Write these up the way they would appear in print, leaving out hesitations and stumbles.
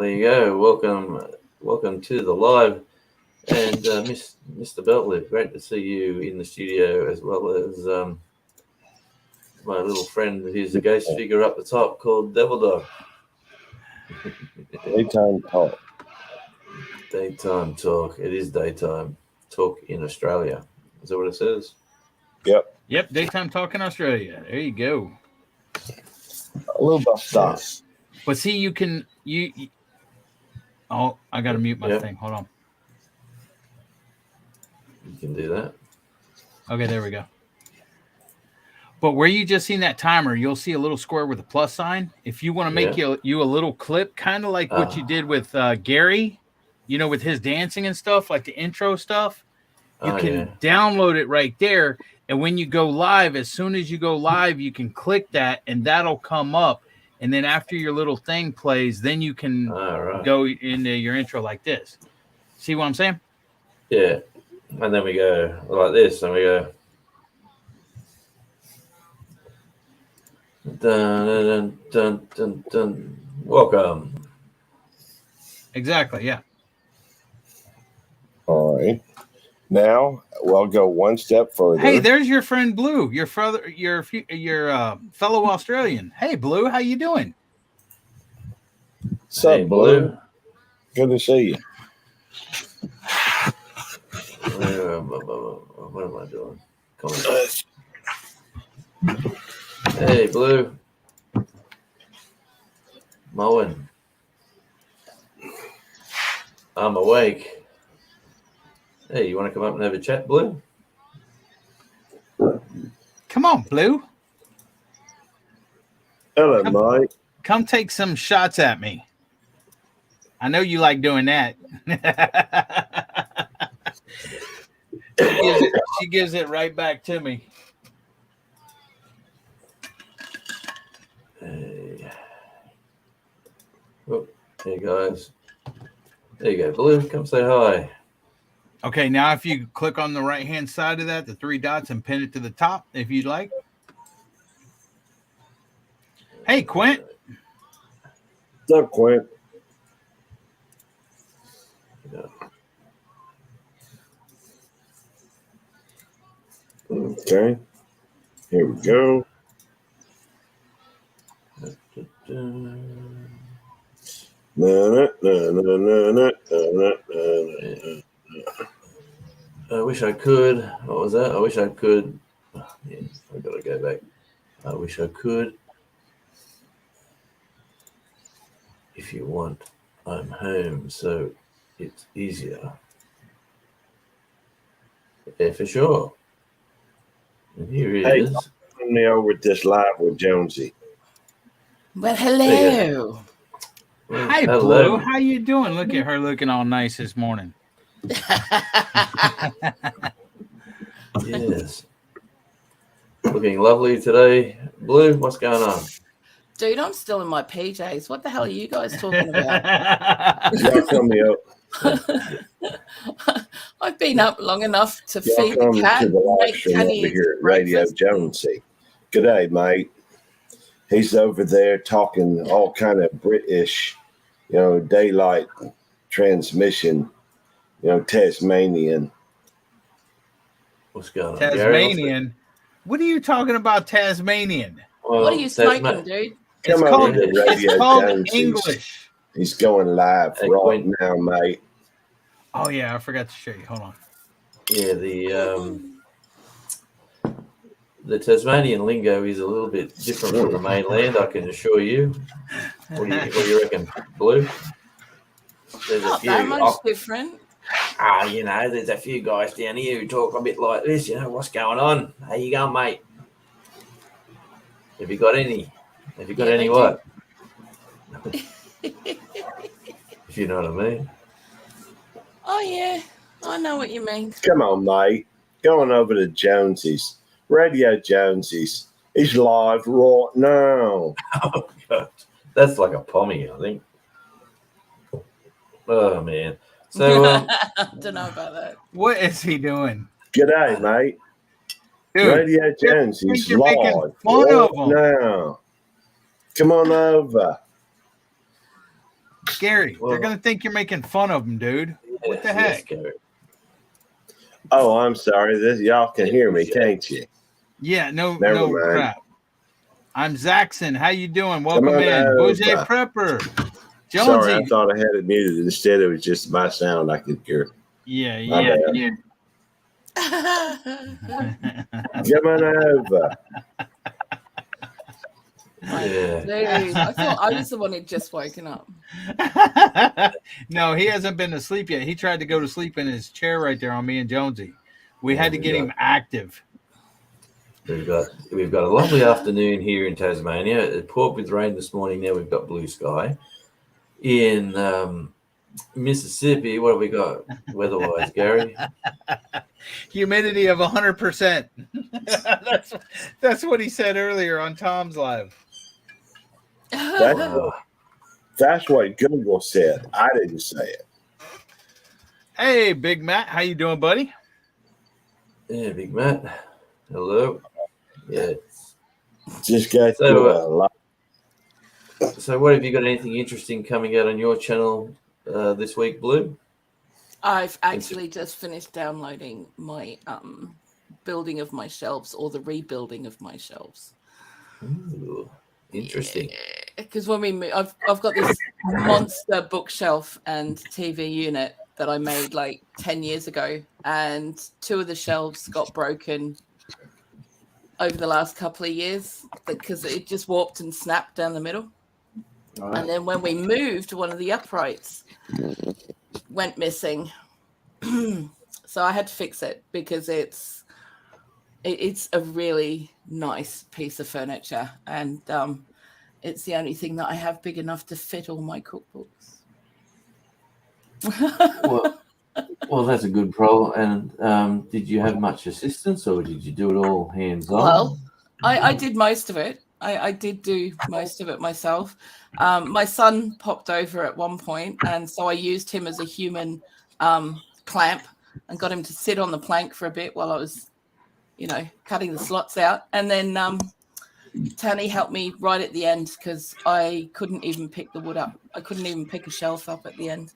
you go. Welcome to the live. And Mr. Beltlip, great to see you in the studio, as well as my little friend who's a ghost figure up the top called Devil Dog. Daytime talk. Daytime talk. It is daytime talk in Australia. Is that what it says? Yep, daytime talk in Australia. There you go. A little bit of stuff. But see, you can Oh, I gotta mute my thing. Hold on. You can do that. Okay, there we go. But where you just seen that timer, you'll see a little square with a plus sign. If you want to make you a little clip, kind of like what you did with Gary, with his dancing and stuff, like the intro stuff, you can download it right there. And when you go live, as soon as you go live, you can click that and that'll come up. And then after your little thing plays, then you can go into your intro like this. See what I'm saying? Yeah. And then we go like this, and we go. Dun, dun, dun, dun, dun. Welcome. Exactly, yeah. All right. Now we'll go one step further. Hey, there's your friend Blue, your fellow Australian. Hey, Blue, how you doing? What's up, Blue? Good to see you. What am I doing? Come on. Hey, Blue. Mowing. I'm awake. Hey, you want to come up and have a chat, Blue? Come on, Blue. Hello, Mike. Come take some shots at me. I know you like doing that. She gives it right back to me. Hey. Oh, hey, guys. There you go, Blue. Come say hi. Okay, now if you click on the right-hand side of that, the three dots, and pin it to the top, if you'd like. Hey, Quint. What's up, Quint? Yeah. Okay. Here we go. I wish I could. What was that? I wish I could. Oh, yeah, I gotta go back. I wish I could. If you want, I'm home, so it's easier. Yeah, for sure. And here he is. Put me over with this live with Jonesy. Well, hello. Hi, Blue. How you doing? Look at her looking all nice this morning. Yes. Looking lovely today. Blue, what's going on? Dude, I'm still in my PJs. What the hell are you guys talking about? Y'all come me up. I've been up long enough to Y'all feed come the cat. to the live stream over here at Radio Jonesy. Good day, mate. He's over there talking all kind of British, daylight transmission, Tasmanian. What's going on? Tasmanian? What are you talking about, Tasmanian? Well, what are you smoking, dude? It's called English. He's going live right now, mate. Oh, yeah, I forgot to show you. Hold on. Yeah, the Tasmanian lingo is a little bit different from the mainland, I can assure you. What do you reckon, Blue? There's Not that much different. There's a few guys down here who talk a bit like this. What's going on? How you going, mate? Have you got any? Have you got any what? If you know what I mean. Oh, yeah. I know what you mean. Come on, mate. Going over to Jonesy's. Radio Jonesy's. He's live right now. Oh, God. That's like a pommy, I think. Oh, man. So, I don't know about that. What is he doing? G'day, mate. Dude, Radio Jonesy's you're live fun right of him. now. Come on over. Gary, Well- they're gonna think you're making fun of them, dude. What the heck? Gary. Oh, I'm sorry. Y'all can hear me, can't you? Yeah, no Never mind. crap. I'm Zaxxon. How you doing? Come Welcome on in. over. Bougie Prepper. Sorry, I Jonesy. thought I had it muted. Instead, it was just my sound I could hear. Yeah. Come on over. Yeah. Dude, I thought I was the one who'd just woken up. No, he hasn't been to sleep yet. He tried to go to sleep in his chair right there on me and Jonesy. We had to get him active. We've got a lovely afternoon here in Tasmania. It poured with rain this morning. Now we've got blue sky. In Mississippi, what have we got weather-wise, Gary? Humidity of 100%. That's what he said earlier on Tom's live. That's what Google said. I didn't say it. Hey, Big Matt, how you doing, buddy? Yeah, Big Matt. Hello. Yeah. Just got So, to a lot. So, what have you got? Anything interesting coming out on your channel this week, Blue? I've actually just finished downloading my building of my shelves, or the rebuilding of my shelves. Ooh, interesting. Because when we moved, I've got this monster bookshelf and TV unit that I made like 10 years ago, and 2 of the shelves got broken over the last couple of years because it just warped and snapped down the middle. And then when we moved, one of the uprights went missing. So I had to fix it because it's a really nice piece of furniture, and it's the only thing that I have big enough to fit all my cookbooks. Well, that's a good problem. And did you have much assistance, or did you do it all hands on? Well, I did most of it. I did do most of it myself. My son popped over at one point, and so I used him as a human clamp and got him to sit on the plank for a bit while I was, cutting the slots out. And then Tanny helped me right at the end because I couldn't even pick the wood up. I couldn't even pick a shelf up at the end.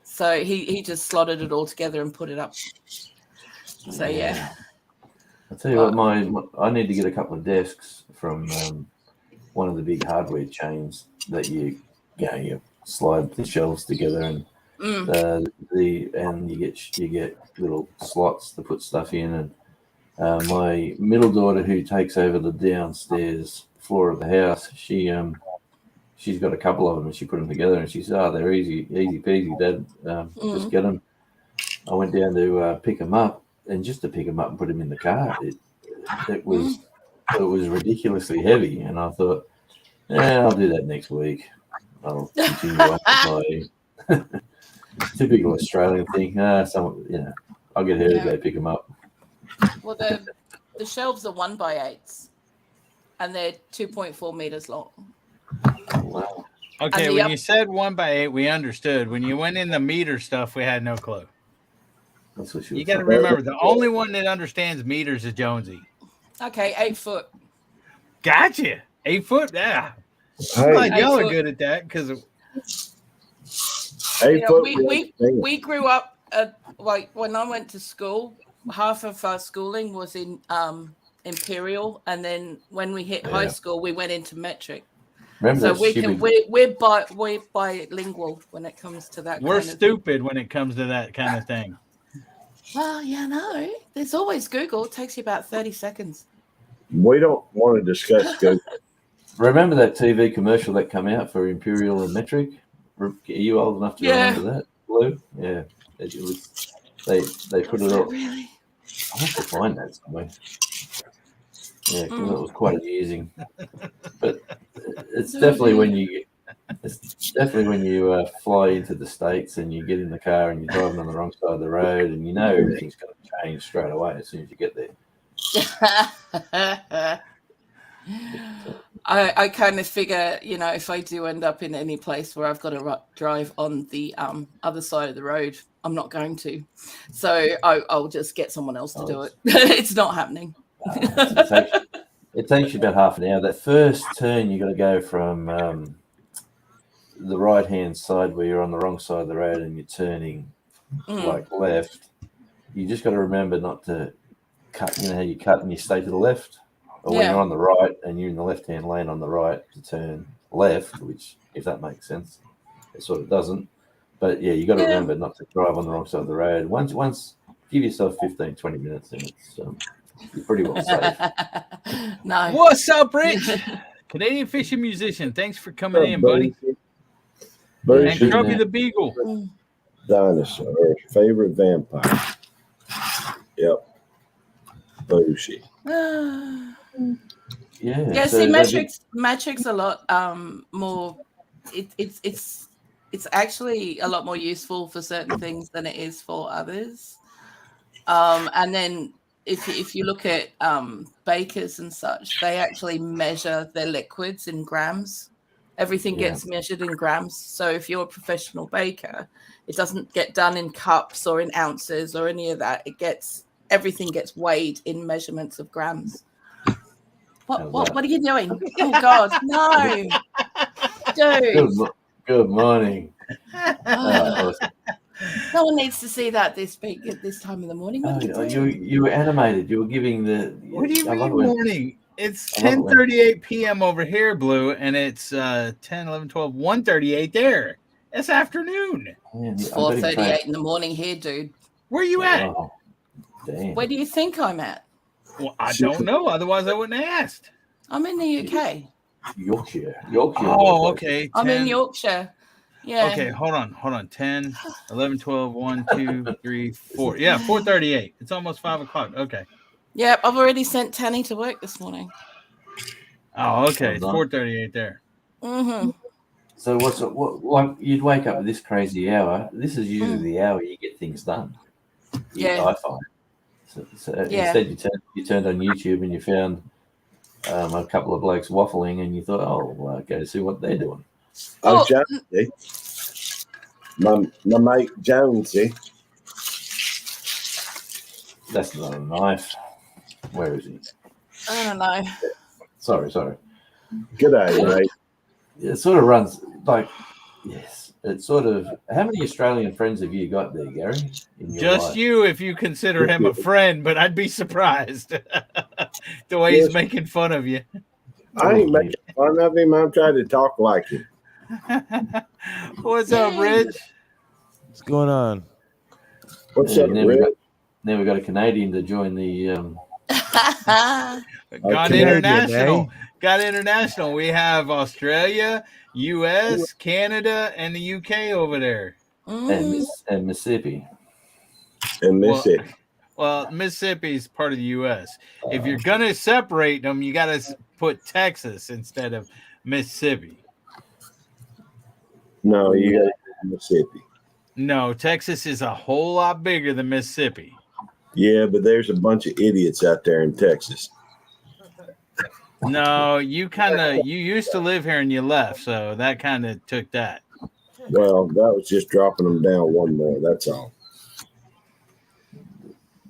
So he just slotted it all together and put it up. So, yeah. I'll tell you what, I need to get a couple of desks from one of the big hardware chains that you slide the shelves together, and you get little slots to put stuff in. And my middle daughter, who takes over the downstairs floor of the house, she's got a couple of them, and she put them together, and she said, "Oh, they're easy peasy, Dad. Just get them." I went down to pick them up, and just to pick them up and put them in the car, it was ridiculously heavy, and I thought, I'll do that next week. I'll continue on my typical Australian thing. I'll get her to go pick them up. Well, the shelves are 1x8s, and they're 2.4 meters long. Wow. Okay, when you said 1x8, we understood. When you went in the meter stuff, we had no clue. That's what You got to remember, the only one that understands meters is Jonesy. Okay, 8 foot. Gotcha. 8 foot. Yeah. Hey, Y'all are good at that because we grew up like when I went to school. Half of our schooling was in Imperial, and then when we hit high school, we went into metric. Remember, so we're bilingual when it comes to that. We're stupid when it comes to that kind of thing. Well, there's always Google. It takes you about 30 seconds. We don't want to discuss Google. Remember that TV commercial that came out for Imperial and Metric? Are you old enough to remember that, Blue? Yeah. It was, they put it up. Really? I have to find that somewhere. Yeah, because it was quite amusing. But it's definitely when you fly into the States and you get in the car and you're driving on the wrong side of the road, and everything's going to change straight away as soon as you get there. I kind of figure, if I do end up in any place where I've got to drive on the other side of the road, I'm not going to. So I'll just get someone else to do it. It's not happening. It takes you about half an hour. That first turn, you got to go from the right hand side where you're on the wrong side of the road and you're turning like left, you just got to remember not to cut. You know how you cut and you stay to the left, or when Yeah. you're on the right and you're in the left hand lane on the right to turn left, which if that makes sense, it sort of doesn't. But yeah, you got to remember not to drive on the wrong side of the road. Once give yourself 15, 20 minutes, and it's you're pretty well safe. No. What's up, Rich? Canadian fishing musician. Thanks for coming in, buddy. Yeah, And been Grubby there. the Beagle. Dinosaur, favorite vampire. Yep. Booshi. Yeah, so see, they've Matrix a lot more. It's actually a lot more useful for certain things than it is for others. And then if you look at bakers and such, they actually measure their liquids in grams. Everything gets measured in grams. So if you're a professional baker, it doesn't get done in cups or in ounces or any of that. Everything gets weighed in measurements of grams. What are you doing? Oh God, no, dude. Good morning. No one needs to see that this time in the morning. What are you doing? You were animated. You were giving the. What do you I love mean it. morning? It's I love it when- 10:38 p.m. over here, Blue, and it's 10, 11, 12, 1:38 there. It's afternoon. Man, It's I'm getting 4:38 in the morning here, dude. Where are you at? Oh, damn. Where do you think I'm at? Well, I don't know. Otherwise, I wouldn't have asked. I'm in the UK. Yorkshire. Oh, okay. I'm in 10. Yorkshire. Yeah. Okay, hold on. 10, 11, 12, 1, 2, 3, 4. Yeah, 4:38. It's almost 5 o'clock. Okay. Yep, I've already sent Tanny to work this morning. Oh, okay. It's Well done. 4:38 there. Mm-hmm. So like you'd wake up at this crazy hour. This is usually the hour you get things done. Yeah. I find. So instead you turned on YouTube and you found a couple of blokes waffling and you thought, oh, well, go to see what they're doing. Oh, Jonesy. My mate Jonesy. That's not a knife. Where is he? I don't know. Sorry. G'day, mate. It sort of runs like, yes. It's sort of. How many Australian friends have you got there, Gary? In your Just life? you, if you consider him a friend, but I'd be surprised the way he's making fun of you. I ain't making fun of him. I'm trying to talk like him. What's up, Rich? What's going on? What's Yeah, up, now Rick? we got a Canadian to join the. Got Canadian, international. eh? Got international. We have Australia, US, Canada, and the UK over there. and Mississippi. And Mississippi. Well, Mississippi is part of the US. If you're gonna separate them, you gotta put Texas instead of Mississippi. No, you got Mississippi. No, Texas is a whole lot bigger than Mississippi. Yeah, but there's a bunch of idiots out there in Texas. No, you used to live here and you left, so that kind of took that. Well, that was just dropping them down one more. That's all.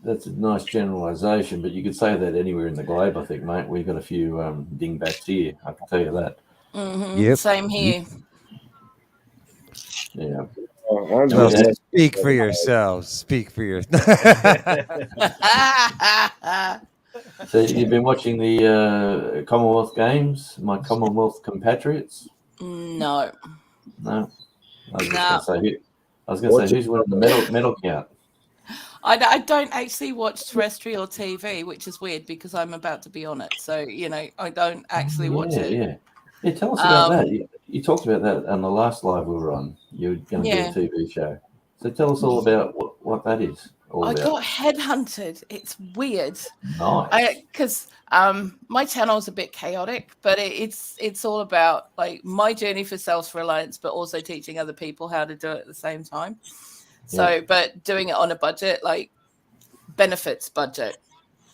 That's a nice generalisation, but you could say that anywhere in the globe, I think, mate. We've got a few dingbats here. I can tell you that. Yep. Same here. Yeah. I'm Well, just speak for yourselves. Speak for your. So you've been watching the Commonwealth Games, my Commonwealth compatriots? No. No. I was No. going to say who's winning the medal count? I don't actually watch terrestrial TV, which is weird because I'm about to be on it. So, I don't actually watch it. Yeah, tell us about that. You talked about that on the last live we were on. You were going to do a TV show. So tell us all about what that is all I about. got headhunted. It's weird. Nice. Because my channel is a bit chaotic, but it's all about like my journey for self-reliance, but also teaching other people how to do it at the same time. So, but doing it on a budget, like benefits budget.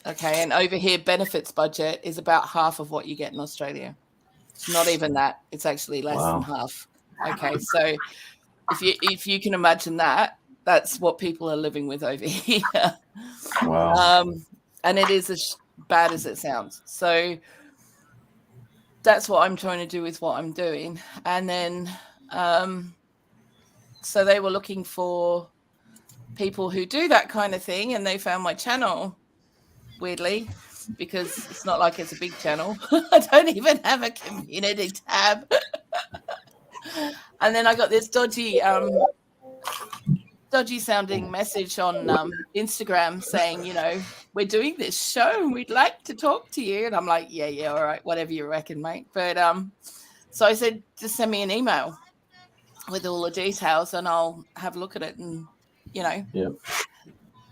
Okay. And over here, benefits budget is about half of what you get in Australia. It's not even that. It's actually less than half. Okay. So if you can imagine that, that's what people are living with over here. Wow. And it is as bad as it sounds. So that's what I'm trying to do with what I'm doing. And then So they were looking for people who do that kind of thing, and they found my channel, weirdly, because it's not like it's a big channel. I don't even have a community tab. And then I got this dodgy sounding message on Instagram saying, you know, we're doing this show and we'd like to talk to you. And I'm like, yeah, all right, whatever you reckon, mate. But so I said, just send me an email with all the details and I'll have a look at it, and you know. Yeah.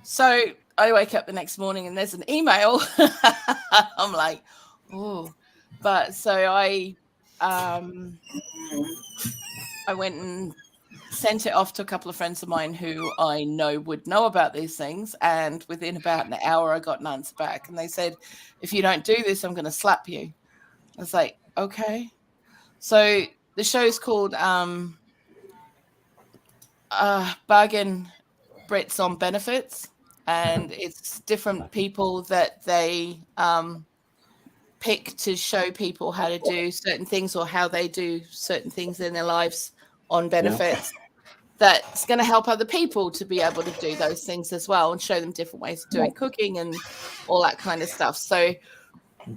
So I wake up the next morning and there's an email. I'm like, oh. But so I went and sent it off to a couple of friends of mine who I know would know about these things. And within about an hour, I got an answer back. And they said, if you don't do this, I'm going to slap you. I was like, okay. So the show's called Bargain Brits on Benefits. And it's different people that they pick to show people how to do certain things or how they do certain things in their lives on benefits. Yeah. That's going to help other people to be able to do those things as well and show them different ways of doing cooking and all that kind of stuff. So,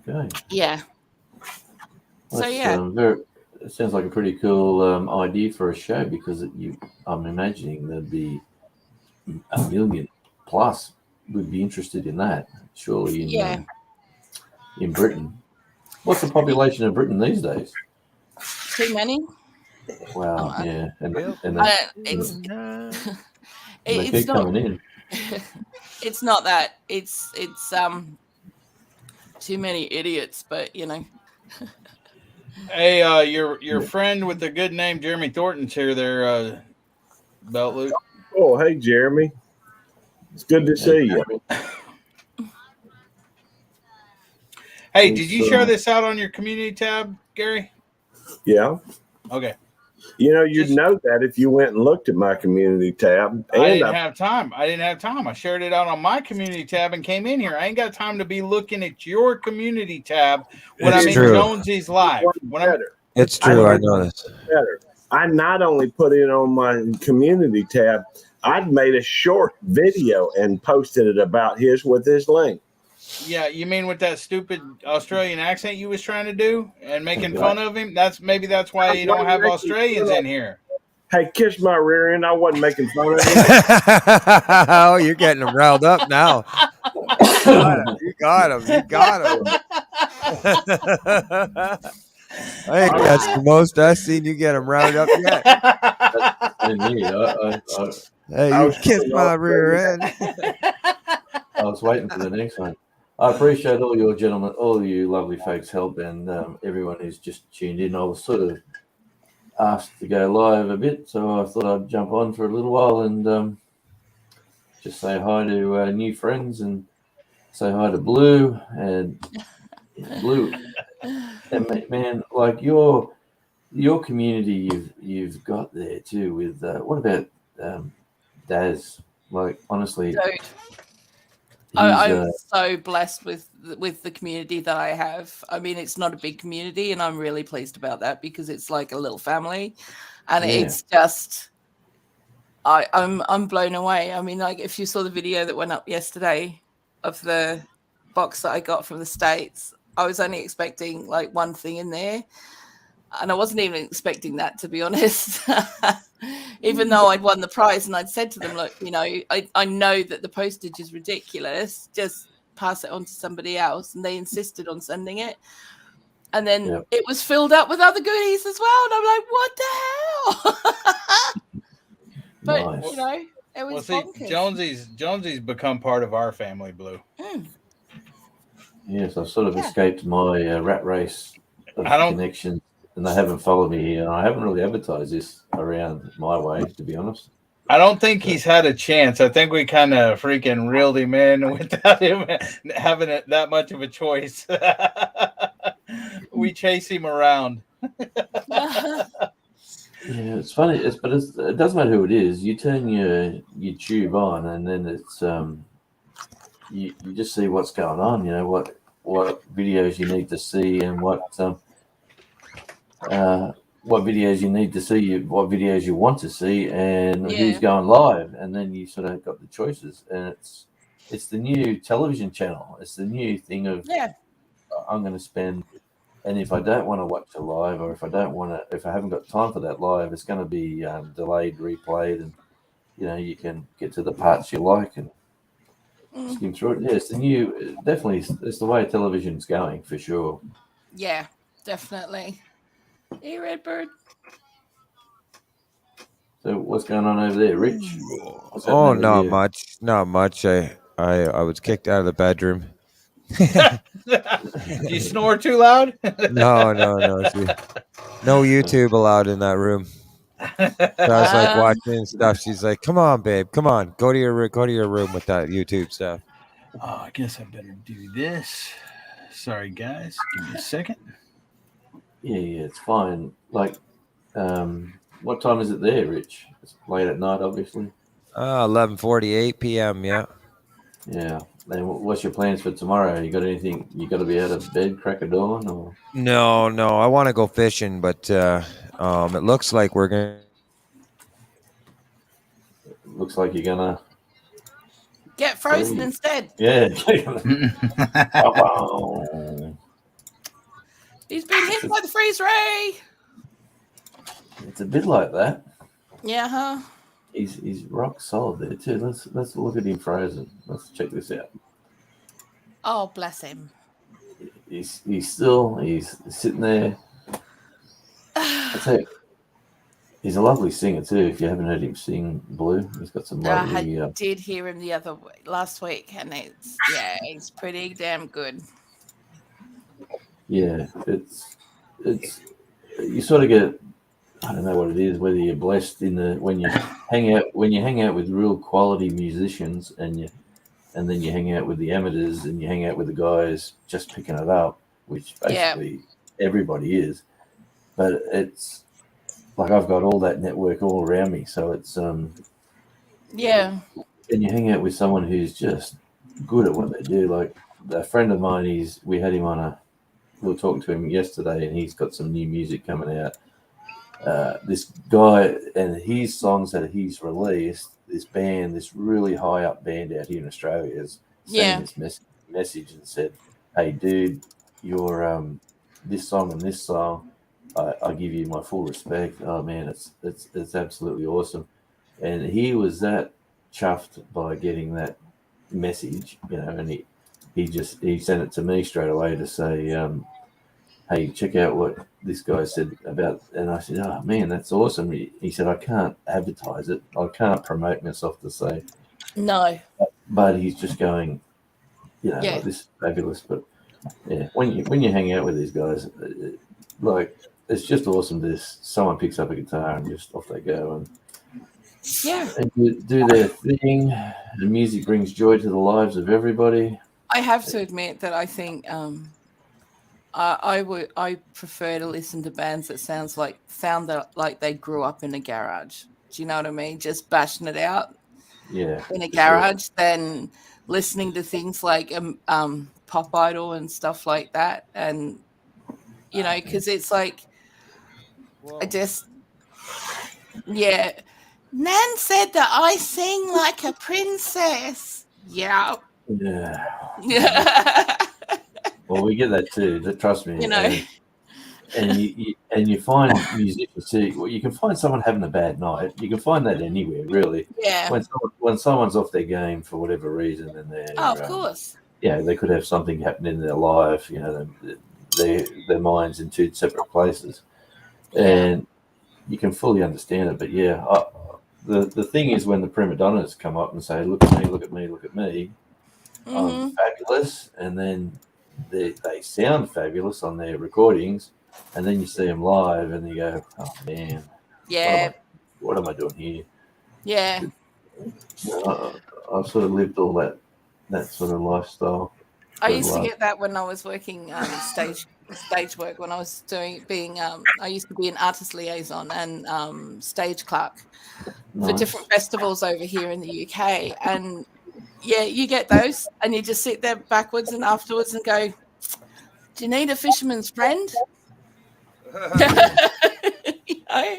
okay. Yeah. Well, so, yeah. It sounds like a pretty cool idea for a show, because I'm imagining there'd be 1 million plus would be interested in that, surely, in Britain. What's the population of Britain these days? Too many. Wow, yeah. And it's they keep not coming in. It's not that. It's too many idiots, but you know. Hey, your friend with the good name, Jeremy Thornton's here there, Belt Luke. Oh, hey, Jeremy. It's good to see you. Hey, did you share this out on your community tab, Gary? Yeah. Okay. You know, you'd know that if you went and looked at my community tab. And I didn't have time. I shared it out on my community tab and came in here. I ain't got time to be looking at your community tab when I'm in Jonesy's live. It's true. I know this. Better. I not only put it on my community tab, I'd made a short video and posted it about his with his link. Yeah, you mean with that stupid Australian accent you was trying to do and making fun of him? That's why you don't have Australians in here. Hey, kiss my rear end. I wasn't making fun of him. Oh, you're getting him riled up now. You got him. I think that's the most I've seen you get him riled up yet. Hey, you kissed my rear end. I was waiting for the next one. I appreciate all your gentlemen, all you lovely folks' help, and everyone who's just tuned in. I was sort of asked to go live a bit, so I thought I'd jump on for a little while and just say hi to new friends and say hi to Blue and Blue. And man, like your community you've got there too. With what about Daz? Like honestly. Dude. I'm so blessed with the community that I have. I mean, it's not a big community, and I'm really pleased about that because it's like a little family, and it's just I'm blown away. I mean, like if you saw the video that went up yesterday of the box that I got from the States, I was only expecting like one thing in there, and I wasn't even expecting that, to be honest. Even though I'd won the prize, and I'd said to them, look, you know, I know that the postage is ridiculous. Just pass it on to somebody else. And they insisted on sending it. And then it was filled up with other goodies as well. And I'm like, what the hell? But, nice. You know, it was bonkers. Jonesy's become part of our family, Blue. Yes, I've sort of escaped my rat race of connections. And they haven't followed me here. And I haven't really advertised this around my way, to be honest. I don't think he's had a chance. I think we kind of freaking reeled him in without him having that much of a choice. We chase him around. Yeah, it's funny. It doesn't matter who it is. You turn your YouTube on, and then it's you just see what's going on. You know what videos you need to see, and what what videos you need to see, what videos you want to see, and Yeah. who's going live, and then you sort of got the choices. And it's the new television channel. It's the new thing of Yeah. I'm going to spend, and if I don't want to watch a live, or if I haven't got time for that live, it's going to be delayed, replayed, and you can get to the parts you like and skim through it. Yeah, it's the new, definitely, it's the way television's going for sure. Yeah, definitely. Hey, Redbird. So what's going on over there, Rich? What's Oh, happening with not you? much. Not much. I was kicked out of the bedroom. Do you snore too loud? No. No YouTube allowed in that room. So I was like watching stuff. She's like, "Come on, babe. Come on. Go to your room with that YouTube stuff." Oh, I guess I better do this. Sorry, guys. Give me a second. Yeah, it's fine. Like, what time is it there, Rich? It's late at night, obviously. 11:48 p.m. Yeah. Yeah. Then what's your plans for tomorrow? You got anything? You got to be out of bed, crack of dawn, or No. I want to go fishing, but it looks like we're gonna. looks like you're gonna Get frozen Hey. instead. Yeah. He's been hit by the freeze ray. It's a bit like that. Yeah, huh? He's rock solid there too. Let's look at him frozen. Let's check this out. Oh, bless him. He's sitting there. I tell you, he's a lovely singer too. If you haven't heard him sing, Blue, he's got some lovely. I did hear him last week, and he's pretty damn good. Yeah, it's you sort of get, I don't know what it is, whether you're blessed when you hang out with real quality musicians and then you hang out with the amateurs and you hang out with the guys just picking it up, which basically everybody is. But it's like I've got all that network all around me, so it's Yeah. and you hang out with someone who's just good at what they do. Like a friend of mine, we had him on we were talking to him yesterday, and he's got some new music coming out. This guy and his songs that he's released, this band, this really high up band out here in Australia, has sent this message and said, "Hey, dude, your this song and this song, I give you my full respect. Oh man, it's absolutely awesome." And he was that chuffed by getting that message, and he sent it to me straight away to say, "Hey, check out what this guy said about," and I said, "Oh man, that's awesome." He said, "I can't advertise it. I can't promote myself to say." No. But he's just going, like, this is fabulous. But yeah, when you hang out with these guys, like, it's just awesome. Someone picks up a guitar and just off they go and do their thing. The music brings joy to the lives of everybody. I have to admit that I think I prefer to listen to bands that sound like they grew up in a garage. Do you know what I mean? Just bashing it out in a garage than listening to things like Pop Idol and stuff like that. And because it's like Nan said that I sing like a princess. Yeah. Well, we get that too. Trust me. And you find musicians too. Well, you can find someone having a bad night. You can find that anywhere, really. Yeah. When someone's off their game for whatever reason, and they're of course. Yeah, they could have something happen in their life. Their mind's in two separate places, and you can fully understand it. But the thing is, when the prima donnas come up and say, "Look at me, look at me, look at me," I'm fabulous, and then they sound fabulous on their recordings, and then you see them live and you go, "Oh man, what am I doing here?" Yeah. I've sort of lived all that sort of lifestyle. I used to get that when I was working stage work, when I was I used to be an artist liaison and stage clerk for different festivals over here in the UK. And you get those and you just sit there backwards and afterwards and go, "Do you need a fisherman's friend?"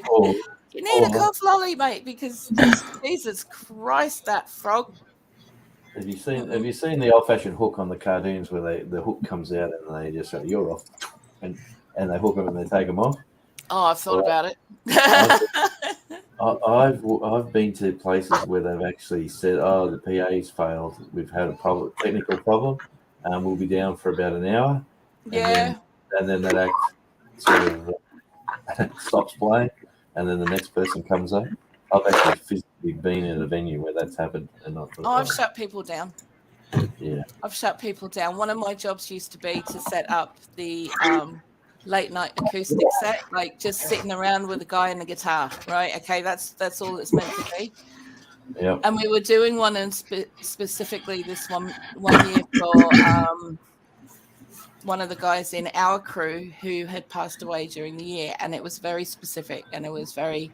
Or, You need a or cough lolly, mate, because Jesus Christ, that frog. have you seen the old-fashioned hook on the cartoons where the hook comes out and they just say you're off, and they hook them and they take them off? Oh, I've thought about it. I've been to places where they've actually said, "Oh, the PA's failed. We've had a technical problem, and we'll be down for about an hour." Yeah. And then that act sort of stops playing, and then the next person comes up. I've actually physically been in a venue where that's happened, and not. Oh, I've shut people down. Yeah. I've shut people down. One of my jobs used to be to set up the late night acoustic set, like just sitting around with a guy and a guitar, right? Okay, that's all it's meant to be. Yeah. And we were doing one, and specifically this one year for one of the guys in our crew who had passed away during the year, and it was very specific, and it was very,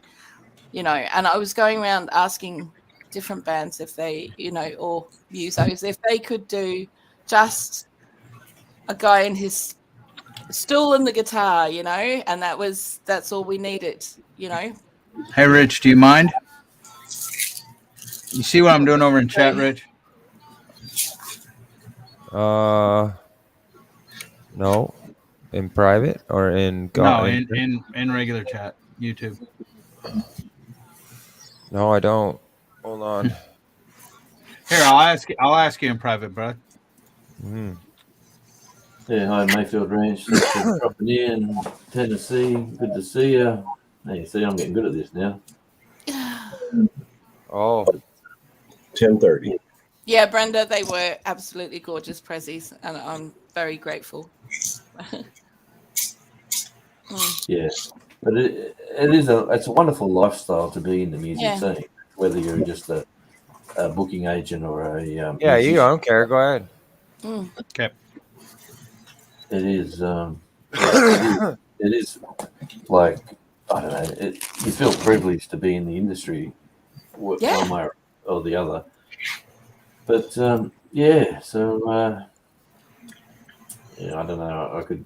and I was going around asking different bands if they, or musos, if they could do just a guy in his stool and the guitar, and that's all we needed, Hey, Rich, do you mind? You see what I'm doing over in chat, Rich? No. In private or in in regular chat, YouTube. No, I don't. Hold on. Here, I'll ask you in private, bro. Mm-hmm. Yeah, hi Mayfield Ranch. Thanks for dropping in. Tennessee, good to see you. Hey, see, I'm getting good at this now. Oh, 10:30. Yeah, Brenda, they were absolutely gorgeous prezzies, and I'm very grateful. Yeah, but it's a wonderful lifestyle to be in the music scene, whether you're just a booking agent or a yeah, musician. I don't care. Go ahead. Okay. It is like, I don't know. You feel privileged to be in the industry, one way or the other. But so I don't know. I could,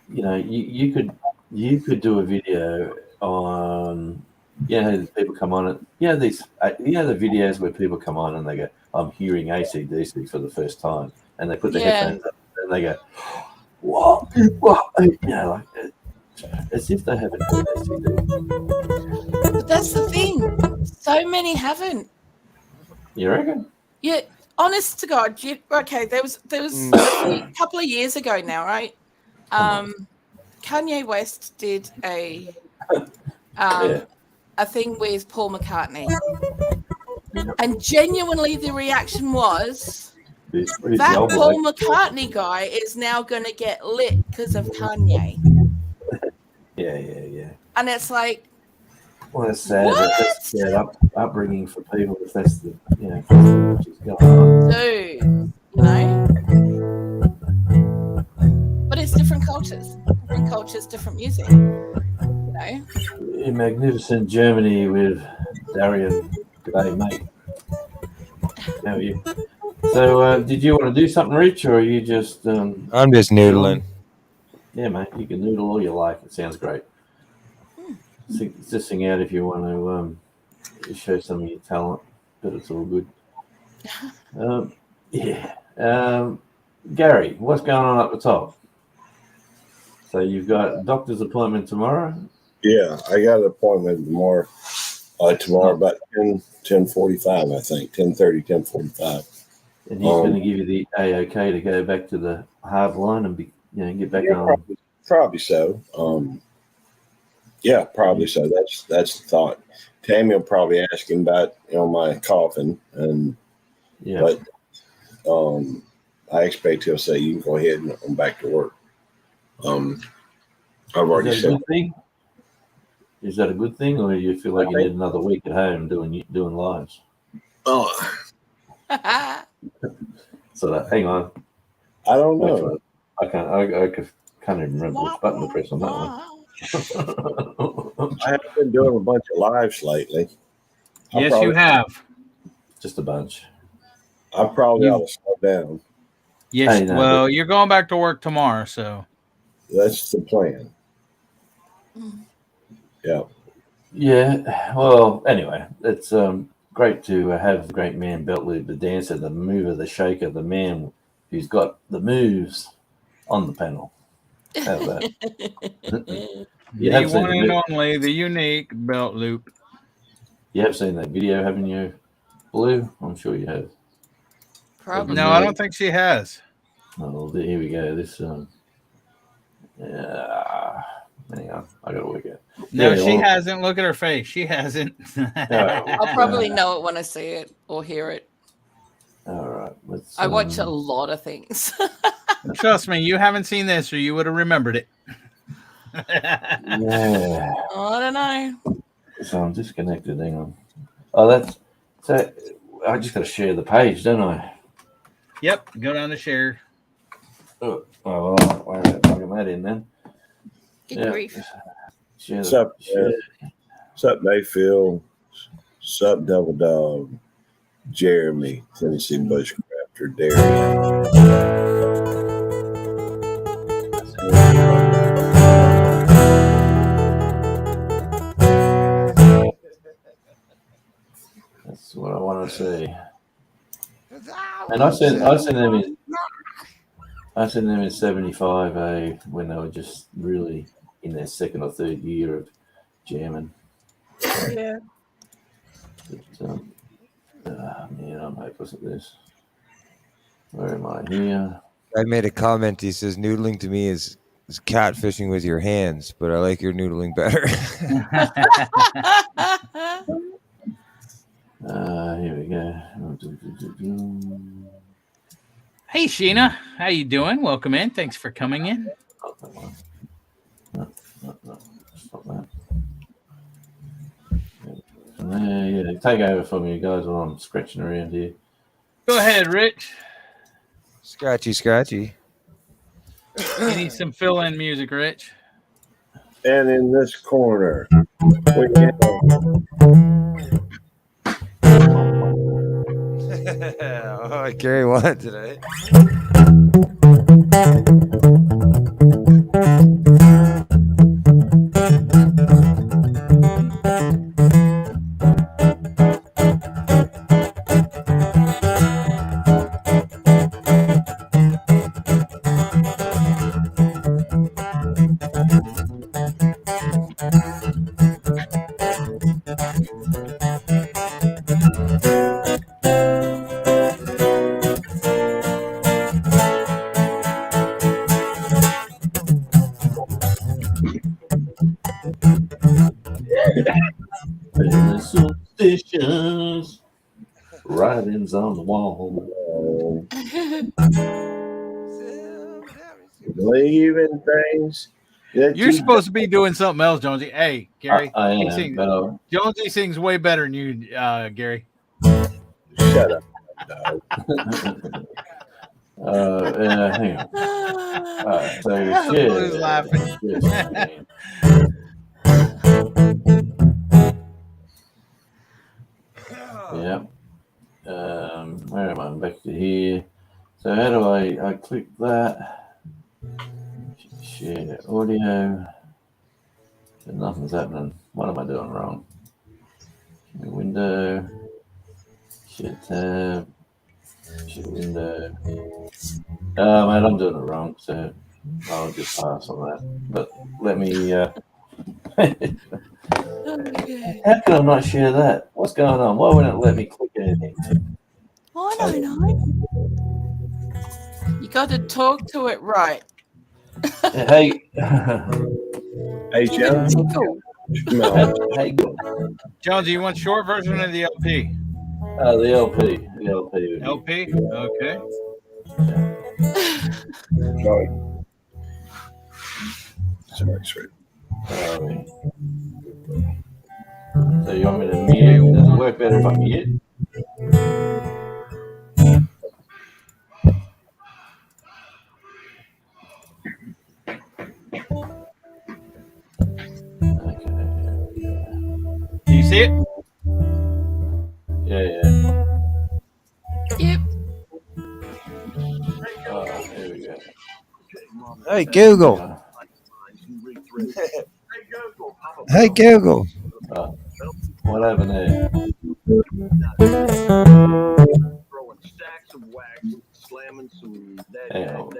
you could do a video on, people come on it. These, the videos where people come on and they go, "I'm hearing AC/DC for the first time," and they put their headphones up and they go, "What? What?" Like as if they haven't heard AC/DC. But that's the thing. So many haven't. You reckon? Yeah, honest to God. Okay, there was a couple of years ago now, right? Kanye West did a thing with Paul McCartney, and genuinely the reaction was that Paul McCartney guy is now going to get lit because of Kanye. Yeah. And it's like, well, it's sad. That's sad upbringing for people. If that's the which is going on. Dude, but it's different cultures, different music. In magnificent Germany with Darian. G'day, mate. How are you? So, did you want to do something, Rich, or are you just? I'm just noodling. Yeah, mate. You can noodle all you like. It sounds great. Just sing out if you want to show some of your talent, but it's all good. Gary, what's going on up the top? So you've got a doctor's appointment tomorrow? Yeah, I got an appointment tomorrow about 10:45, I think, 10:30, 10:45. And he's going to give you the A-OK to go back to the hard line and get back on. Probably so. Probably so. That's the thought. Tammy will probably ask him about my coffin, but I expect he'll say you can go ahead and I'm back to work. I've already said. Is that a good thing, or do you feel like you need another week at home doing lives? Oh, so hang on. I don't know. I can't even remember which button to press on that one. I haven't been doing a bunch of lives lately. Yes, you have. Just a bunch. I probably ought to slow down. Yes. Well, you're going back to work tomorrow, so that's the plan. Yeah. Yeah. Well, anyway, it's great to have the great man Beltloop, the dancer, the mover, the shaker, the man who's got the moves on the panel. How's that? You The have seen one the and vi- only, the unique belt loop. You have seen that video, haven't you, Blue? I'm sure you have. Probably. No, I don't think she has. Oh, here we go. This hang on, I gotta work it. No, Yeah, she well- hasn't. Look at her face. She hasn't. I'll probably know it when I see it or hear it. All right. Let's. I watch a lot of things. Trust me, you haven't seen this, or you would have remembered it. Yeah. I don't know. So I'm disconnected. Hang on. Oh, that's so. I just got to share the page, don't I? Yep. Go down to share. Oh, well, why am I plugging that in then? Good Yeah. grief. Share What's up, share- What's up, Mayfield? What's up, Double Dog? Jeremy, Tennessee Bushcrafter, Darian. That's what I want to see. And I sent them in 75 when they were just really in their second or third year of jamming. Yeah. But, man, I'm hopeless at this. Where am I? Here. I made a comment. He says, noodling to me is catfishing with your hands, but I like your noodling better. Here we go. Hey, Sheena. How you doing? Welcome in. Thanks for coming in. Not that one. No. Stop that. Yeah, take over for me, guys, while I'm scratching around here. Go ahead, Rich. Scratchy. You need some fill-in music, Rich. And in this corner, we have Oh, Gary won today. Superstitions, writings on the wall. believe in things that You're supposed to be doing something else, Jonesy. Hey, Gary. I he am, sings- but Jonesy sings way better than you, Gary. shut up. hang on. All right, so Blue's laughing. Yeah. Where am I? Back to here. So how do I click that? Share audio. Nothing's happening. What am I doing wrong? Window. Share tab. Share window. Man, I'm doing it wrong, so I'll just pass on that. But let me. How can I not share that? What's going on? Why wouldn't it let me click anything? I don't know. You got to talk to it right. Hey, Hey, John. Tickle. No, hey, Jonesy, you want short version of the LP? the LP. The LP. LP? Okay. sorry. So you want me to mute? Does it work better if I mute? Okay. Do you see it? Yeah. Yep. Oh, here we go. Hey, Google. Hey Google. What happened there? Throwing stacks of wax, slamming some Hang on.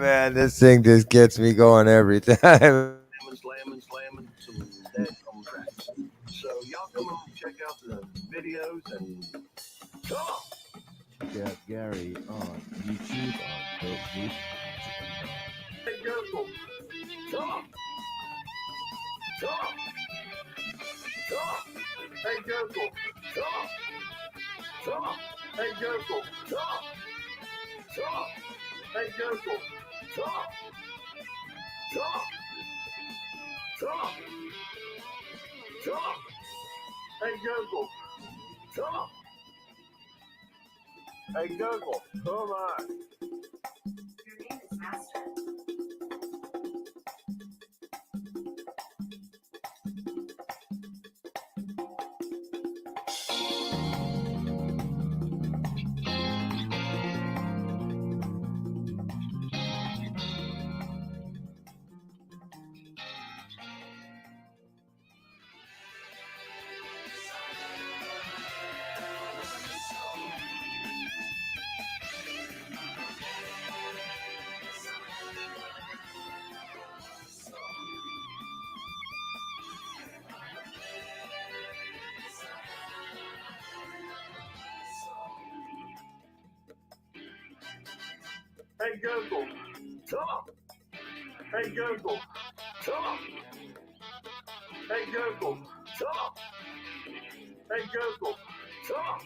Man, this thing just gets me going every time. slamming some dadgum tracks. So y'all come on and check out the videos and come on. Yeah, Gary on YouTube on Facebook. Hey Google, come on. Come on. Come on. Hey Google, come on. Come on. Hey Google, come on. Come on. Hey Google, come on. Come on. Come on. Come on. Hey Google, come on. Hey Google, come on. Your name is Master. Hey Google, come on. Hey Google, come on. Hey Google, come on. Hey Google, come on.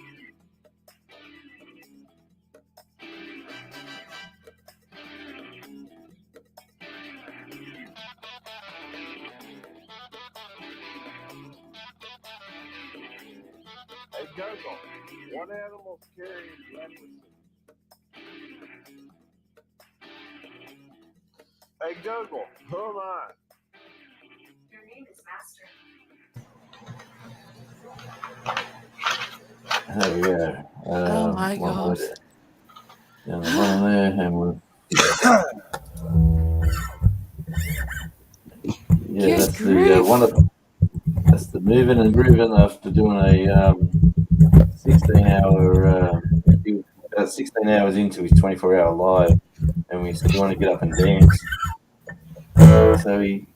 Hey Google, what animal carries leprosy? Hey Google, come on. Your name is Master. There we go. Oh my one God. more there. And the one there, and we'll. Yeah, Good that's the grief. one of. That's the moving and grooving after doing a 16-hour. He was about 16 hours into his 24-hour live, and we said, "You want to get up and dance?" So he,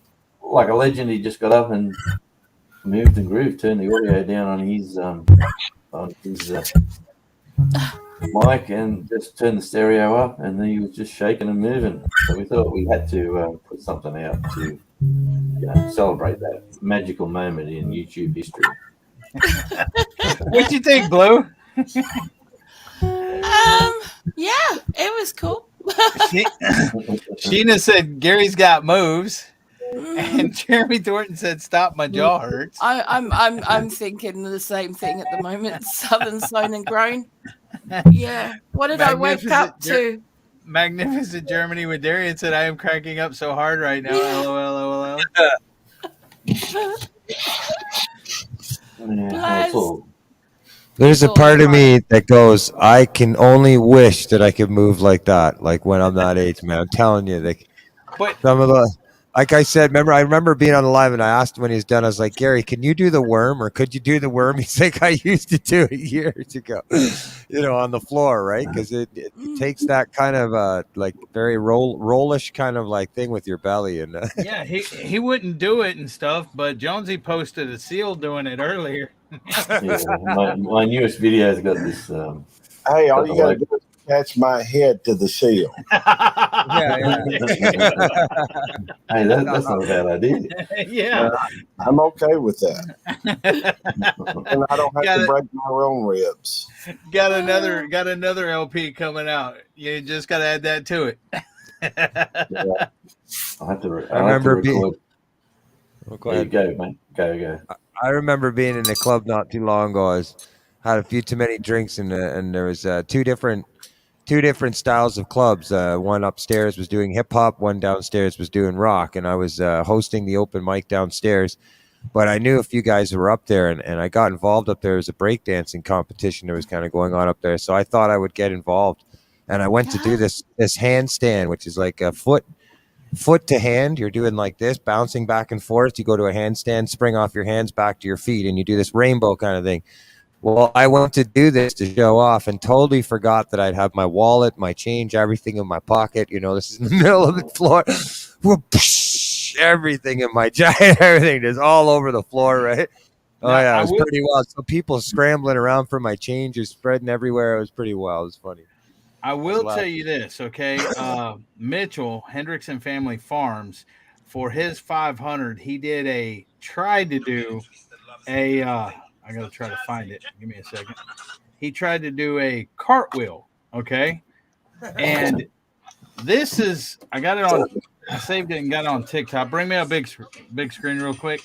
like a legend, he just got up and moved and grooved, turned the audio down on his mic, and just turned the stereo up, and then he was just shaking and moving. So we thought we had to put something out to celebrate that magical moment in YouTube history. What'd you think, Blue? Yeah, it was cool. Sheena said Gary's got moves, and Jeremy Thornton said, "Stop, my jaw hurts." I'm thinking the same thing at the moment. Southern Sign and Groan. Yeah. What did I wake up to? Magnificent Germany with Darian said, "I am cracking up so hard right now." LOL. Yeah, it's all, There's a part of me that goes, I can only wish that I could move like that, like when I'm that age, man. I'm telling you, like But some of the, like I said, I remember being on the live and I asked him when he was done, I was like, Gary, can you do the worm or could you do the worm? He's like, I used to do it years ago, on the floor, right? Because it takes that kind of like very rollish kind of like thing with your belly. And yeah, he wouldn't do it and stuff, but Jonesy posted a seal doing it earlier. yeah, my newest video's got this. Hey, all you got to do is attach my head to the seal. yeah. Hey, that's not a bad idea. Yeah. I'm okay with that. And I don't have to break my own ribs. Got another LP coming out. You just got to add that to it. Yeah. I remember being. Go ahead. Go, mate. Go. I remember being in a club not too long ago. I had a few too many drinks, and there was two different styles of clubs. One upstairs was doing hip hop, one downstairs was doing rock, and I was hosting the open mic downstairs. But I knew a few guys who were up there, and I got involved up there. As a breakdancing competition that was kind of going on up there, so I thought I would get involved, and I went to do this handstand, which is like a foot foot to hand. You're doing like this, bouncing back and forth. You go to a handstand, spring off your hands back to your feet, and you do this rainbow kind of thing. Well, I went to do this to show off and totally forgot that I'd have my wallet, my change, everything in my pocket. You know, this is in the middle of the floor. Everything in my giant, everything is all over the floor, right? Oh, Now, yeah, I it was will- pretty wild. So people scrambling around for my change is spreading everywhere. It was pretty wild. It was funny. I will Wow. tell you this, okay? Mitchell, Hendrickson Family Farms, for his 500, he tried to do a, I got to try to find it. Give me a second. He tried to do a cartwheel, okay? And this is, I got it on, I saved it and got it on TikTok. Bring me a big screen real quick.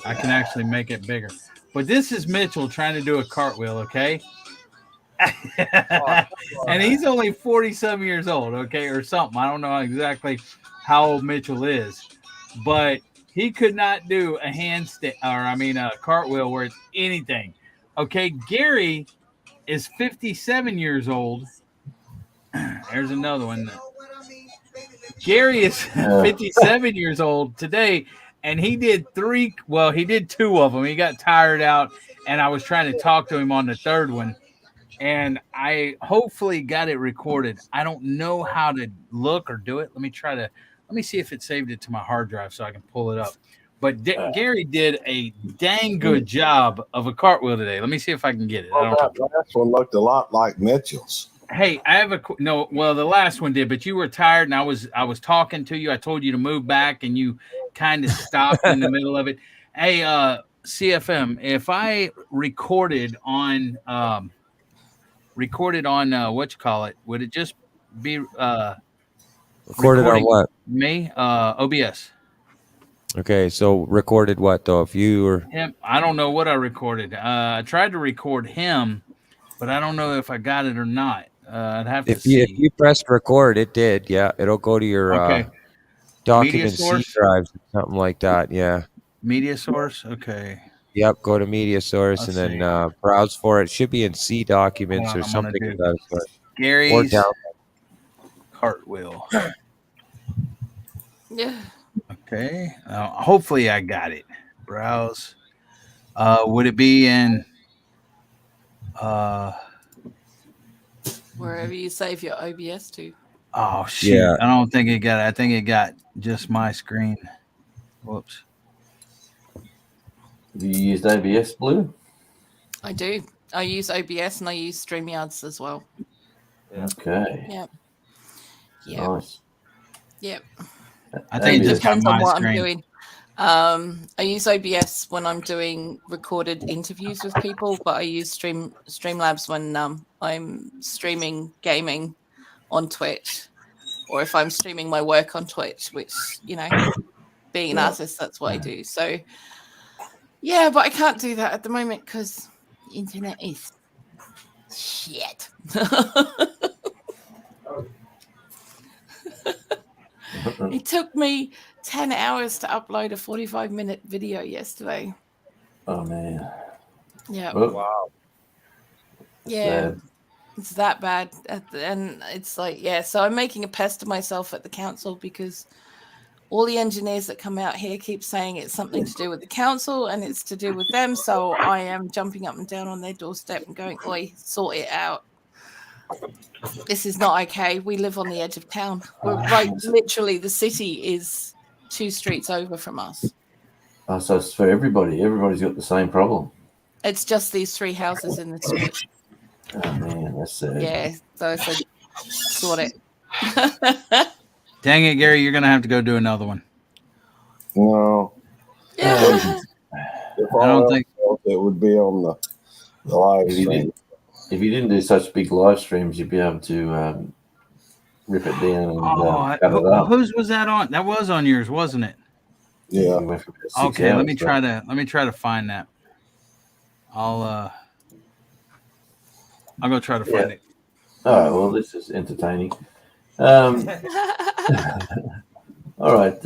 I can actually make it bigger. But this is Mitchell trying to do a cartwheel, okay? And he's only 47 years old, okay, or something. I don't know exactly how old Mitchell is, but he could not do a cartwheel where it's anything. Okay, Gary is 57 years old. There's another one. Gary is 57 years old today, and he did he did two of them. He got tired out, and I was trying to talk to him on the third one. And I hopefully got it recorded. I don't know how to look or do it. Let me see if it saved it to my hard drive so I can pull it up. But Gary did a dang good job of a cartwheel today. Let me see if I can get it. Well, that last one looked a lot like Mitchell's. Hey, I have the last one did, but you were tired and I was talking to you. I told you to move back and you kind of stopped in the middle of it. Hey, CFM, if I recorded on what you call it, would it just be Recorded on recording what? me? OBS. Okay, so recorded what though? If you were Him, I don't know what I recorded. I tried to record him, but I don't know if I got it or not. I'd have to if see. you pressed record, it did. Yeah, it'll go to your Okay. document C source? drives, something like that. Yeah. Media source. Okay. Yep. Go to media source Let's and see. then browse for it. It should be in C documents Hold or on, I'm gonna something do of that sort. Or Gary's down. cartwheel. Yeah. Okay. Hopefully I got it. Browse. Would it be in Wherever you save your OBS to. oh shit. Yeah. I don't think it got it. I think it got just my screen. Whoops. Have you used ABS Blue? I do. I use OBS and I use StreamYards as well. Okay. Yep. Yep. Nice. Yep. I think it ABS just got Depends my on what screen. I'm doing. I use OBS when I'm doing recorded interviews with people, but I use Streamlabs when I'm streaming gaming on Twitch, or if I'm streaming my work on Twitch, which, you know, being an artist, that's what I do. So, yeah, but I can't do that at the moment because the internet is shit. It took me 10 hours to upload a 45-minute video yesterday. Oh man. Yeah. Oh, Wow. Yeah. sad. It's that bad. And it's like, yeah, so I'm making a pest of myself at the council because all the engineers that come out here keep saying it's something to do with the council and it's to do with them. So I am jumping up and down on their doorstep and going, oi, sort it out. This is not okay. We live on the edge of town. We're right, literally, the city is 2 streets over from us. Oh, so it's for everybody. Everybody's got the same problem. It's just these 3 houses in the street. Oh man, that's sad. Yeah, so I said, sort it. Dang it, Gary, you're gonna have to go do another one. No, Yeah. if I don't all think- else, it would be on the live If you, stream. did, if you didn't do such big live streams, you'd be able to rip it down and cut it up. Whose was that on? That was on yours, wasn't it? Yeah. We went for about 6 Okay, let hours, me try to find that. I'll go try to find it. Oh well, this is entertaining. All right,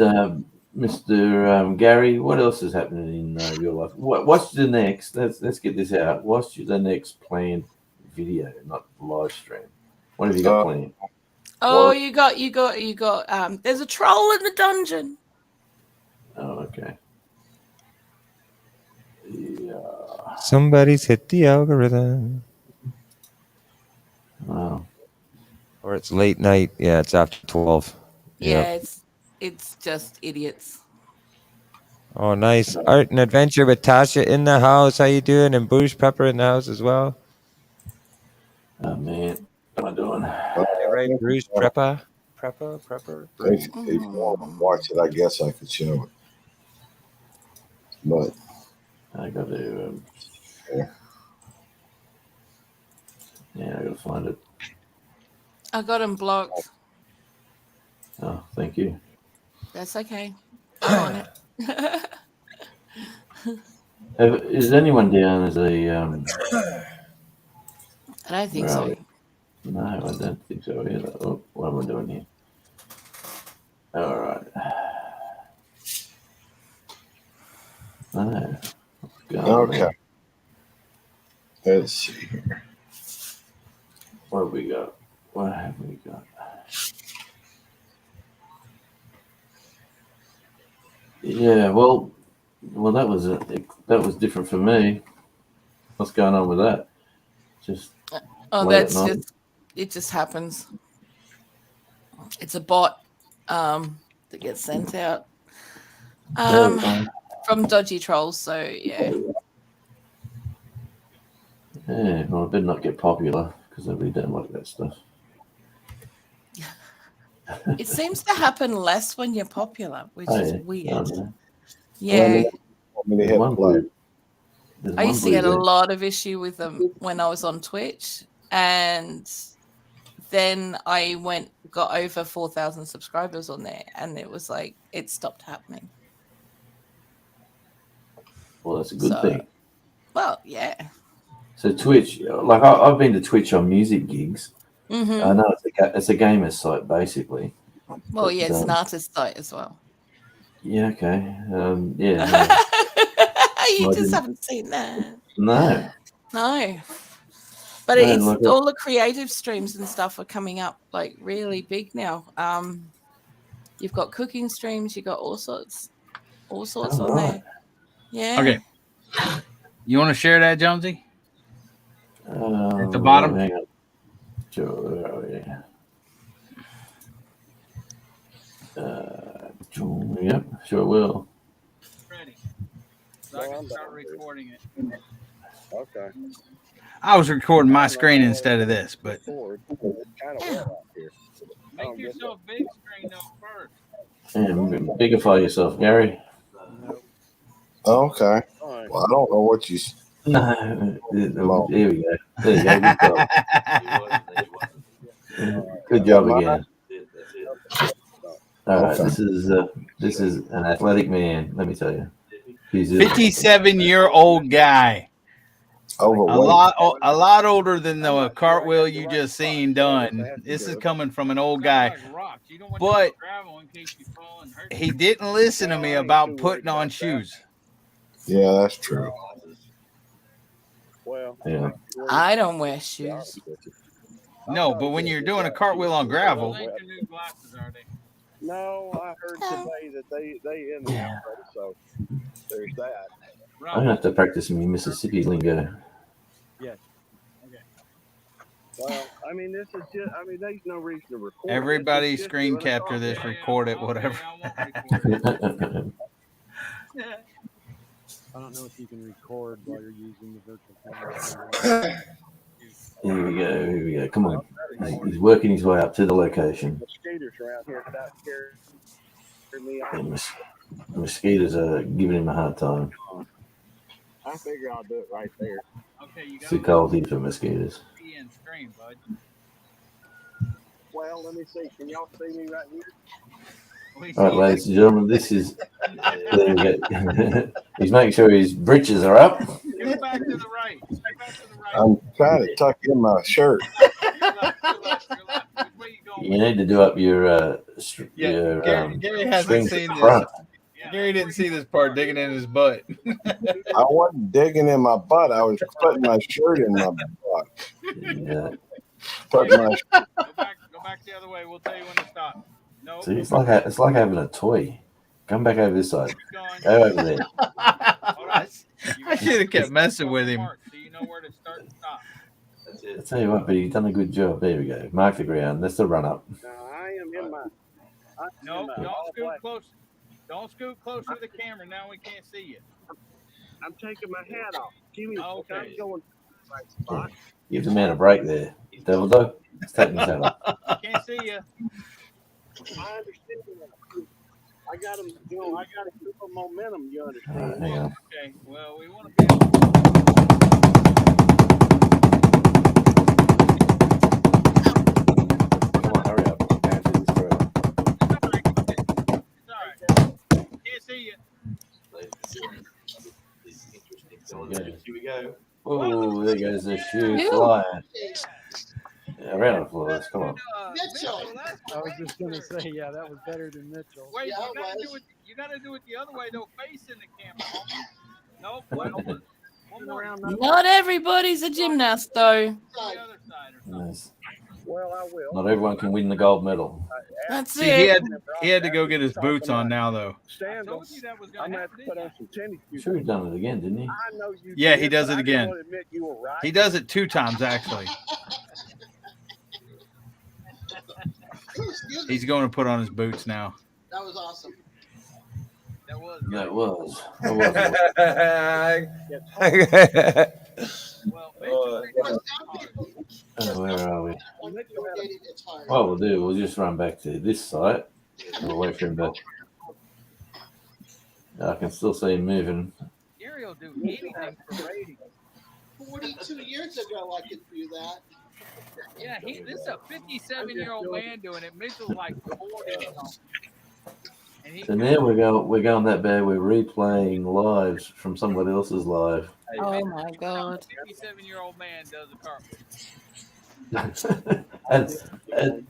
Mr. Gary, what else is happening in your life? What's the next? Let's get this out. What's the next planned video, not live stream? What have you got planned? Oh, What? you got. There's a troll in the dungeon. Oh, okay. Yeah. Somebody's hit the algorithm. Wow. Or it's late night. Yeah, it's after 12. Yeah, Yep. it's just idiots. Oh, nice. Art and adventure with Tasha in the house. How you doing? And Bruce Pepper in the house as well. Oh man, what am I doing? Get right, Bruce Prepper. Prepper. If you want to watch it, I guess I could show it. But I got to. Yeah, I got to find it. I got him blocked. Oh, thank you. That's okay. I'm on it. Is anyone down as a? I don't think where are so. we? No, I don't think so either. Oh, what am I doing here? All right. No. What's going on okay. there? Let's see here. What have we got? What have we got? Yeah, well, that was different for me. What's going on with that? Just Oh, late at that's night? it just happens. It's a bot that gets sent out from dodgy trolls. So yeah. Yeah, well, I better not get popular because I really don't like that stuff. It seems to happen less when you're popular, which Oh, is yeah. weird. Oh, Yeah. Want me to There's hit one play? blue. There's I one used to blue get a there. lot of issue with them when I was on Twitch, and then I got over 4,000 subscribers on there, and it was like it stopped happening. Well, that's a good So- thing. Well, yeah. So Twitch, like I've been to Twitch on music gigs. Hmm. I know it's a gamer site basically. Well, But, yeah, it's an artist site as well. Yeah, okay. Yeah. You Well, I just didn't- haven't seen that. No. No. But No, it's like- all the creative streams and stuff are coming up like really big now. You've got cooking streams, you've got all sorts Oh, on right. there. Yeah. Okay. You want to share that, Jonesy? At the bottom? Hang on. Sure. Where are we? Yep. Sure will. Ready. So I can start recording it. Okay. I was recording my screen instead of this, but It's kind of wet out here. make yourself big screen though first. And bigify yourself, Gary. Okay. All right. Well, I don't know what you. No. Here we go. There you go. Good job again. All right. This is an athletic man. Let me tell you. He's 57-year-old guy. Overweight. A lot older than the cartwheel you just seen done. This is coming from an old guy. But he didn't listen to me about putting on shoes. Yeah, that's true. Well, Yeah. I don't wear shoes. No, but when you're doing a cartwheel on gravel, no, I heard today that they in the already, so there's that. I'm gonna have to practice some Mississippi lingo. Well, I mean, this is just, I mean, there's no reason to record. everybody It's just screen doing a capture this, talk. record it, whatever. I don't know if you can record while you're using the virtual camera. Here we go. Come on. He's working his way up to the location. Mosquitoes around here without scaring me off. And the mosquitoes are giving him a hard time. I figure I'll do it right there. Okay, you It's too cold here for mosquitoes. screen, bud. Well, let me see. Can y'all see me right here? All right, ladies and gentlemen, this is. There we go. He's making sure his breeches are up. Go back to the right. Go back to the right. I'm trying to tuck in my shirt. You need to do up your Gary hasn't strings seen at the this. front. Gary didn't see this part digging in his butt. I wasn't digging in my butt. I was putting my shirt in my butt. Yeah. Putting my Go Go back the other way. We'll tell you when to stop. No. See, it's like having a toy. Come back over this side. Keep going. Go over there. I should have kept messing with him. So you know where to start and stop. I tell you what, but you've done a good job. There we go. Mark the ground. That's the run up. Now, I am in my. No, don't scoot close. Don't scoot close to the camera. Now we can't see you. I'm taking my hat off. Give me Okay. I'm going to the right spot. Give the man a break there. Devil dog. He's taking his hat off. Can't see you. I understand that. I got him, I got to keep a momentum, you All understand? right, hang on. Okay. Well, we want to be. Come on, hurry up. Answer this prayer. It's all right. Can't see you. Here we go. Oh, there goes the shoe flying. Yeah, round of applause. Come on. Mitchell. I was just gonna say, yeah, that was better than Mitchell. Wait, you gotta do it the other way though, facing the camera. Homie. Nope. One more. Not everybody's a gymnast, though. The other side or something. Nice. Well, I will. Not everyone can win the gold medal. That's See, it. he had to go get his boots on now though. Sandals. I'm going to have to put on some tennis shoes. Sure, he's done it again, didn't he? I know you Yeah, did, he does but it I again. can only admit you were right. He does it 2 times actually. He's going to put on his boots now. That was awesome. That was. Well, Where are we? When you're dating, it's hard. What we'll do, we'll just run back to this site. We'll wait for him back. I can still see him moving. Gary will do anything for ratings. 42 years ago, I could do that. Yeah, this is a 57-year-old man doing it. Mitchell's like 40. And he So now we're going that bad. We're replaying lives from somebody else's live. Oh my God. 57-year-old man does a cartwheel. and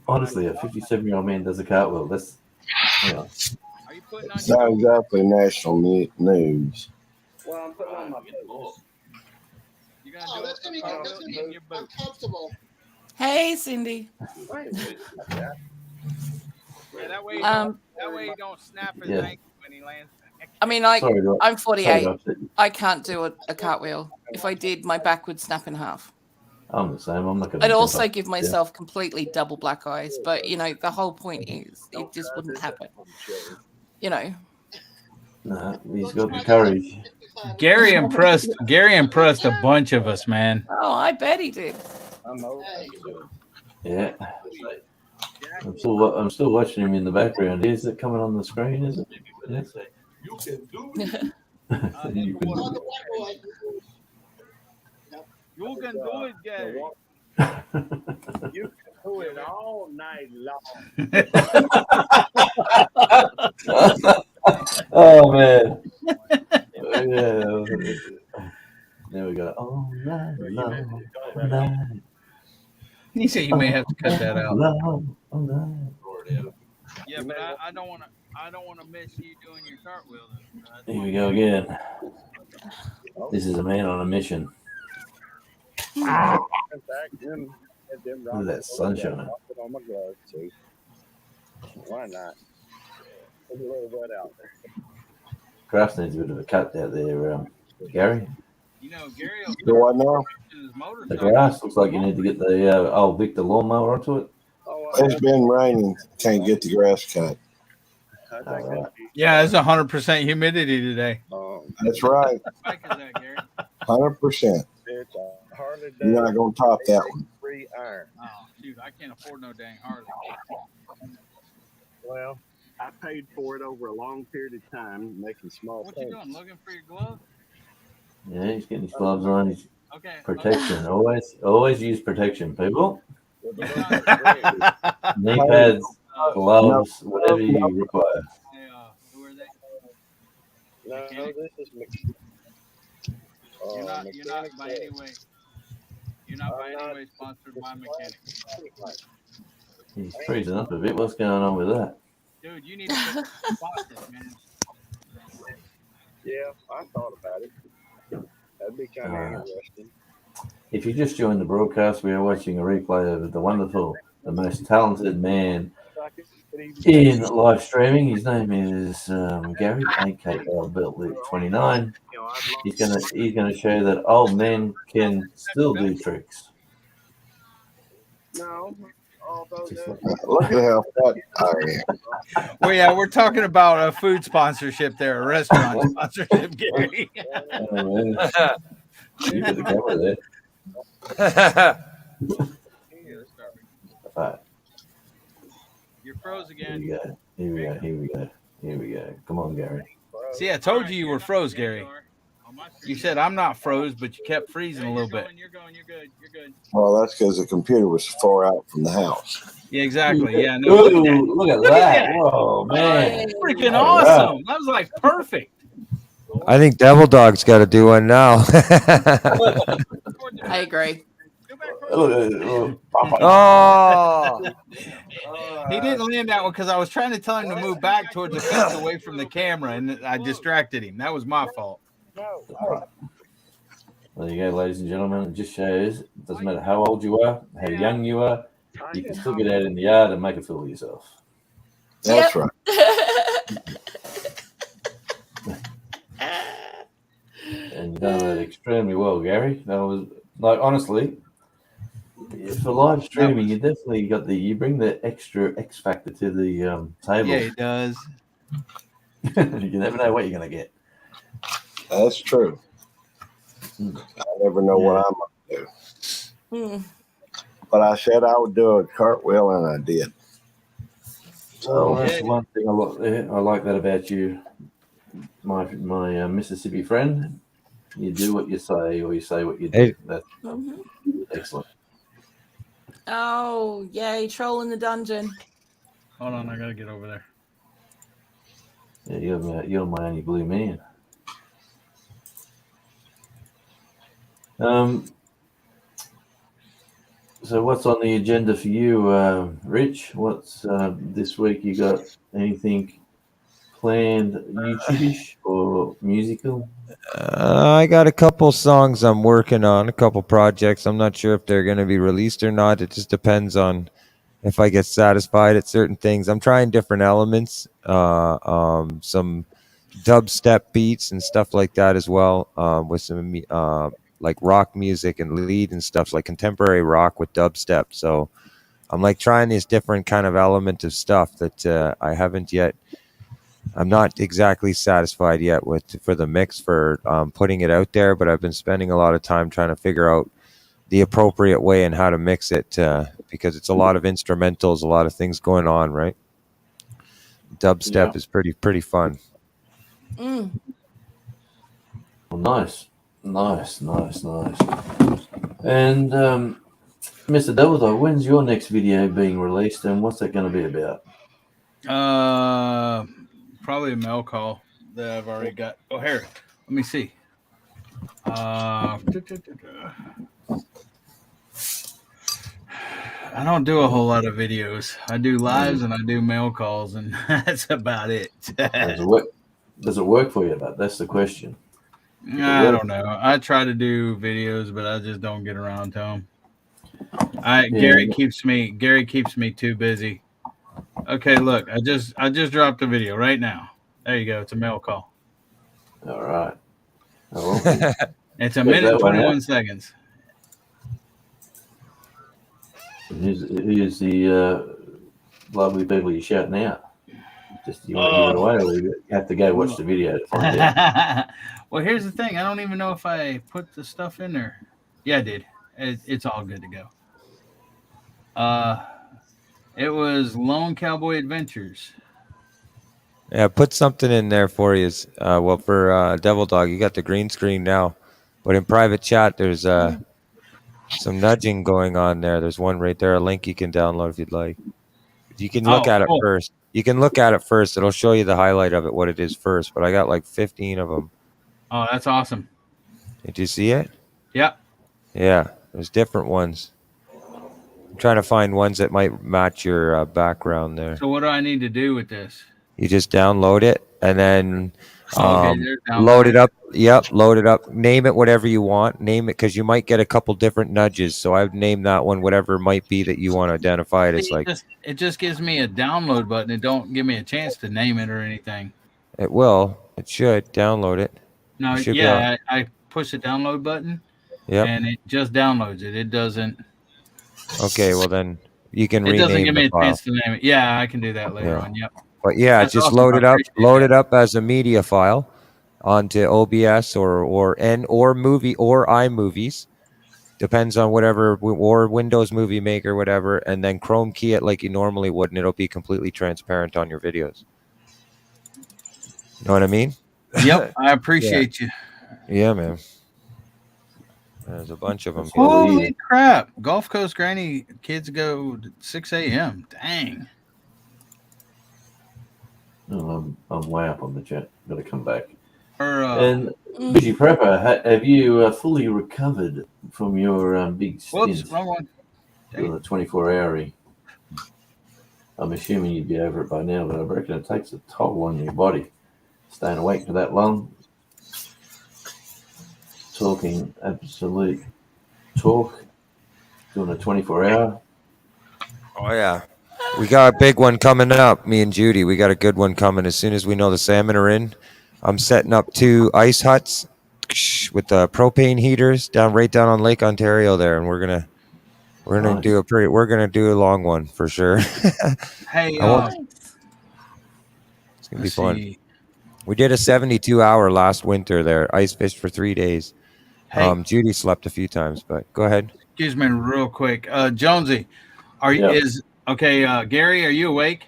honestly, a 57-year-old man does a cartwheel. That's, you know. Are you putting on It's not exactly national news. Well, I'm putting on my boots. You're gonna Oh, do that's it gonna be with good. That's cartwheel gonna in be your boots. uncomfortable. Hey, Cindy. Wait a minute. Yeah, that way, you don't snap his Yeah. ankle when he lands. I mean, like, Sorry, Doc. I'm Sorry, 48. Doc. I can't do a cartwheel. If I did, my back would snap in half. I'm the same. I'm not going to. I'd also give myself completely double black eyes. But, you know, the whole point is it just wouldn't happen. You know. No, he's got the courage. Gary impressed a bunch of us, man. Oh, I bet he did. I'm over. Yeah. I'm still watching him in the background. Is it coming on the screen? Is it? Yes. You can do it. You can do it. You can do it, Gary. You can do it all night long. Oh man. Yeah. There we go. All night long. All night. He said you may have to cut that out. All night. Yeah, but I don't want to miss you doing your cartwheel. Though. Here we go again. This is a man on a mission. In fact, Look at that sunshine. I'll put on my gloves too. Why not? It's a little wet out there. Crafts needs a bit of a cut out there, Gary. You know, Gary. Do I know? The grass looks like you need to get the old Victor lawnmower onto it. It's been raining. Can't get the grass cut. Yeah, it's 100% humidity today. That's right. 100%. It's a Harley You're not going to top that one. free iron. Oh, shoot, I can't afford no dang Harley. Well, I paid for it over a long period of time, making small What you payments. doing? Looking for your glove? Yeah, he's getting his gloves on. His Okay. protection. Always use protection, people. Knee pads, gloves, whatever you require. Hey, who are they? No, this is You're not by any way. You're not by any way sponsored by mechanics. He's freezing up a bit. What's going on with that? Dude, you need to spot this, man. Yeah, I thought about it. That'd be kind of interesting. If you just joined the broadcast, we are watching a replay of the wonderful the most talented man in live streaming. His name is Gary, aka Beltlit29. He's gonna show that old men can still do tricks. No, although Just there's Look at how fat I am. Well, yeah, we're talking about a food sponsorship there, a restaurant sponsorship, Gary. man, you got the camera there. All right, You're froze here again. we go. Here we go. Here we go. Here we go. Come on, Gary. See, I told you were froze, Gary. You said I'm not froze, but you kept freezing a little bit. You're good. Well, that's because the computer was far out from the house. Yeah, exactly. Yeah, no, Ooh, look at that. Whoa, man. freaking All right. awesome. That was like perfect. I think Devil Dog's got to do one now. I agree. Oh, He didn't land that one because I was trying to tell him to move back towards the fence away from the camera, and I distracted him. That was my fault. There you go, ladies and gentlemen. It just shows it doesn't matter how old you are, how young you are, you can still get out in the yard and make a fool of yourself. That's right. And you've done that extremely well, Gary. That was like honestly, for live streaming, you definitely got you bring the extra X factor to the table. Yeah, it does. You never know what you're gonna get. That's true. I never know what I'm going to do. But I said I would do a cartwheel, and I did. So that's one thing I like that about you, my Mississippi friend. You do what you say, or you say what you do. Hey. That's excellent. Oh, yay, troll in the dungeon. Hold on, I gotta get over there. Yeah, you're my only blue man. So what's on the agenda for you, Rich? What's this week? You got anything planned, YouTube-ish or musical? I got a couple songs I'm working on, a couple projects. I'm not sure if they're going to be released or not. It just depends on if I get satisfied at certain things. I'm trying different elements, some dubstep beats and stuff like that as well, with some like rock music and lead and stuff, like contemporary rock with dubstep. So I'm like trying this different kind of element of stuff that I haven't yet. I'm not exactly satisfied yet for the mix for putting it out there, but I've been spending a lot of time trying to figure out the appropriate way and how to mix it because it's a lot of instrumentals, a lot of things going on, right? Dubstep is pretty fun. Well, nice. And Mr. Doubledog, when's your next video being released, and what's that going to be about? Probably a mail call that I've already got. Oh, here, let me see. I don't do a whole lot of videos. I do lives and I do mail calls, and that's about it. Does it work for you? That's the question. I don't know. I try to do videos, but I just don't get around to them. Gary keeps me too busy. Okay, look, I just dropped a video right now. There you go. It's a mail call. All right. It's a minute and 21 seconds. Who's the lovely people you're shouting out? Just you want to give it away, or you have to go watch the video to find out? Well, here's the thing. I don't even know if I put the stuff in there. Yeah, I did. It's all good to go. It was Lone Cowboy Adventures. Yeah, put something in there for you. Well, for Devil Dog, you got the green screen now, but in private chat, there's some nudging going on there. There's one right there, a link you can download if you'd like. You can look at it first. You can look at it first. It'll show you the highlight of it, what it is first. But I got like 15 of them. Oh, that's awesome. Did you see it? Yep. Yeah, there's different ones. I'm trying to find ones that might match your background there. So what do I need to do with this? You just download it, and then Okay, they're down Load there. it up. Yep, load it up. Name it whatever you want. Name it because you might get a couple different nudges. So I've named that one whatever it might be that you want to identify it as. See, Like it just gives me a download button. It don't give me a chance to name it or anything. it will. It should download it. No, You should be yeah, I push the download button, Yep. and it just downloads it. It doesn't. Okay. Well then you can It doesn't rename give me the a file. chance to name it. Yeah, I can do that later Yeah. on. Yep. But yeah, That's just awesome. load I it up. appreciate Load that. it up as a media file onto OBS or movie or iMovies. Depends on whatever, or Windows Movie Maker, whatever, and then Chrome key it like you normally would, and it'll be completely transparent on your videos. You know what I mean? Yep, I appreciate you. Yeah, man. There's a bunch of them. Holy crap! Gulf Coast Granny kids go 6 a.m. Dang. Oh, I'm way up on the chat. Got to come back. And Bushy Prepper, have you fully recovered from your big whoops, stint? wrong one. The 24-hour. I'm assuming you'd be over it by now, but I reckon it takes a toll on your body. Staying awake for that long. Talking absolute talk. Doing a 24-hour. Oh yeah. We got a big one coming up, me and Judy. We got a good one coming as soon as we know the salmon are in. I'm setting up 2 ice huts with the propane heaters right down on Lake Ontario there, and we're gonna Nice. do a long one for sure. Hey, it's gonna be let's fun. see. We did a 72-hour last winter there. Ice fished for 3 days. Hey. Judy slept a few times, but go ahead. Excuse me, real quick. Jonesy, are you Gary? Are you awake?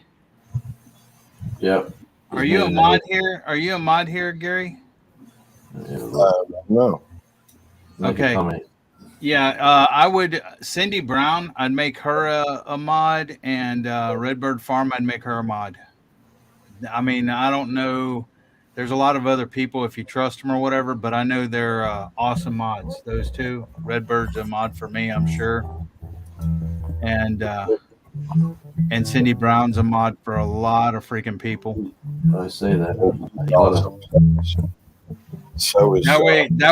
Yep. Are you a mod here? Are you a mod here, Gary? No. Okay. Yeah, I would Cindy Brown. I'd make her a mod, and Redbird Farm. I'd make her a mod. I mean, I don't know. There's a lot of other people if you trust them or whatever, but I know they're awesome mods. Those two. Redbird's a mod for me, I'm sure, and Cindy Brown's a mod for a lot of freaking people. I see that. So is That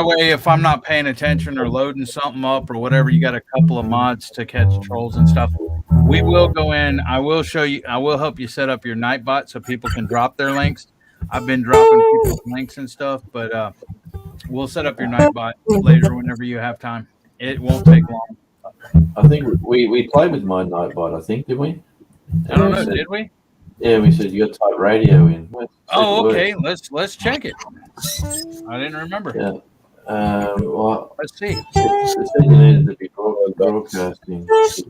way, if I'm not paying attention or loading something up or whatever, you got a couple of mods to catch trolls and stuff. We will go in. I will show you. I will help you set up your Nightbot so people can drop their links. I've been dropping people's links and stuff, but we'll set up your Nightbot later whenever you have time. It won't take long. I think we played with my Nightbot, I think, didn't we? I don't know. Did we? Yeah, we said you got to type radio in. Oh, okay. Let's check it. I didn't remember. Yeah. Well, let's see. It said you needed to be broadcasting. It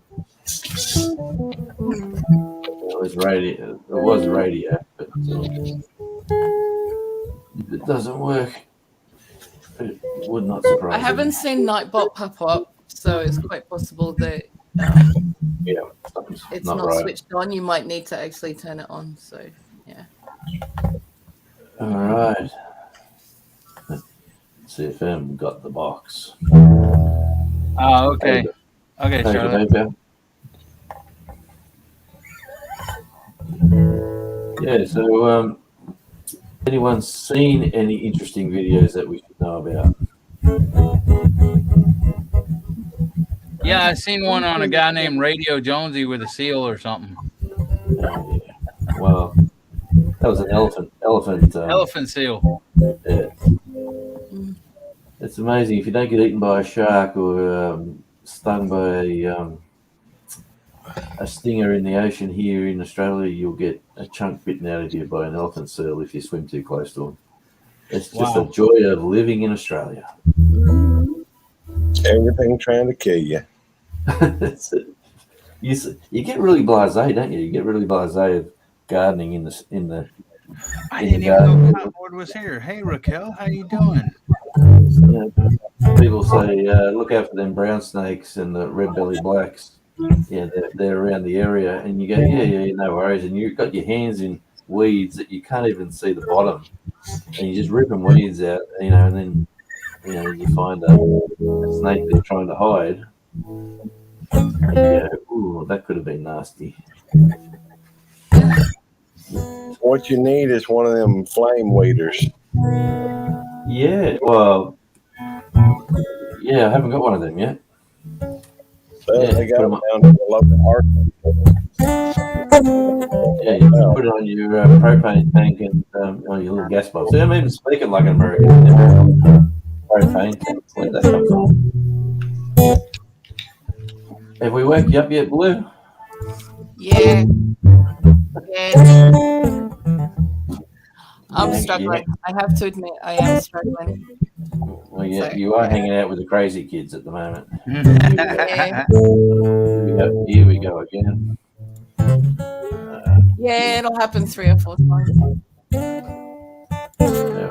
was radio. It was radio, but if it doesn't work, it would not surprise I me. haven't seen Nightbot pop up, so it's quite possible that Yeah, it's not not right. switched on. You might need to actually turn it on. So yeah. All right. CFM got the box. Oh, okay. Okay, Thank you, Charlotte. Napier. Yeah, so anyone seen any interesting videos that we should know about? Yeah, I seen one on a guy named Radio Jonesy with a seal or something. Oh, yeah. Well, that was an elephant seal. Yeah. It's amazing if you don't get eaten by a shark or stung by a stinger in the ocean here in Australia, you'll get a chunk bitten out of you by an elephant seal if you swim too close to them. It's just Wow. the joy of living in Australia. Everything trying to kill you. That's it. You get really blasé, don't you? You get really blasé of gardening in the. I didn't even know Cottonwood was here. Hey, Raquel, how you doing? People say, look out for them brown snakes and the red-bellied blacks. Yeah, they're around the area, and you go, yeah, no worries. And you've got your hands in weeds that you can't even see the bottom, and you just ripping weeds out, and then you find a snake they're trying to hide. And you go, ooh, that could have been nasty. What you need is one of them flame waders. Yeah, well, yeah, I haven't got one of them yet. Well, Yeah, they got put 'em them up. down to the local art. Yeah, you can put it on your propane tank and on your little gas box. See, I'm even speaking like an American. Propane tank. Where did that come from? Have we woke you up yet, Blue? Yeah. Yeah. I'm Yeah, struggling. I have to admit, I am struggling. Well, yeah, So, you are yeah. hanging out with the crazy kids at the moment. Yeah. Here we go again. Yeah, it'll happen 3 or 4 times. Yeah,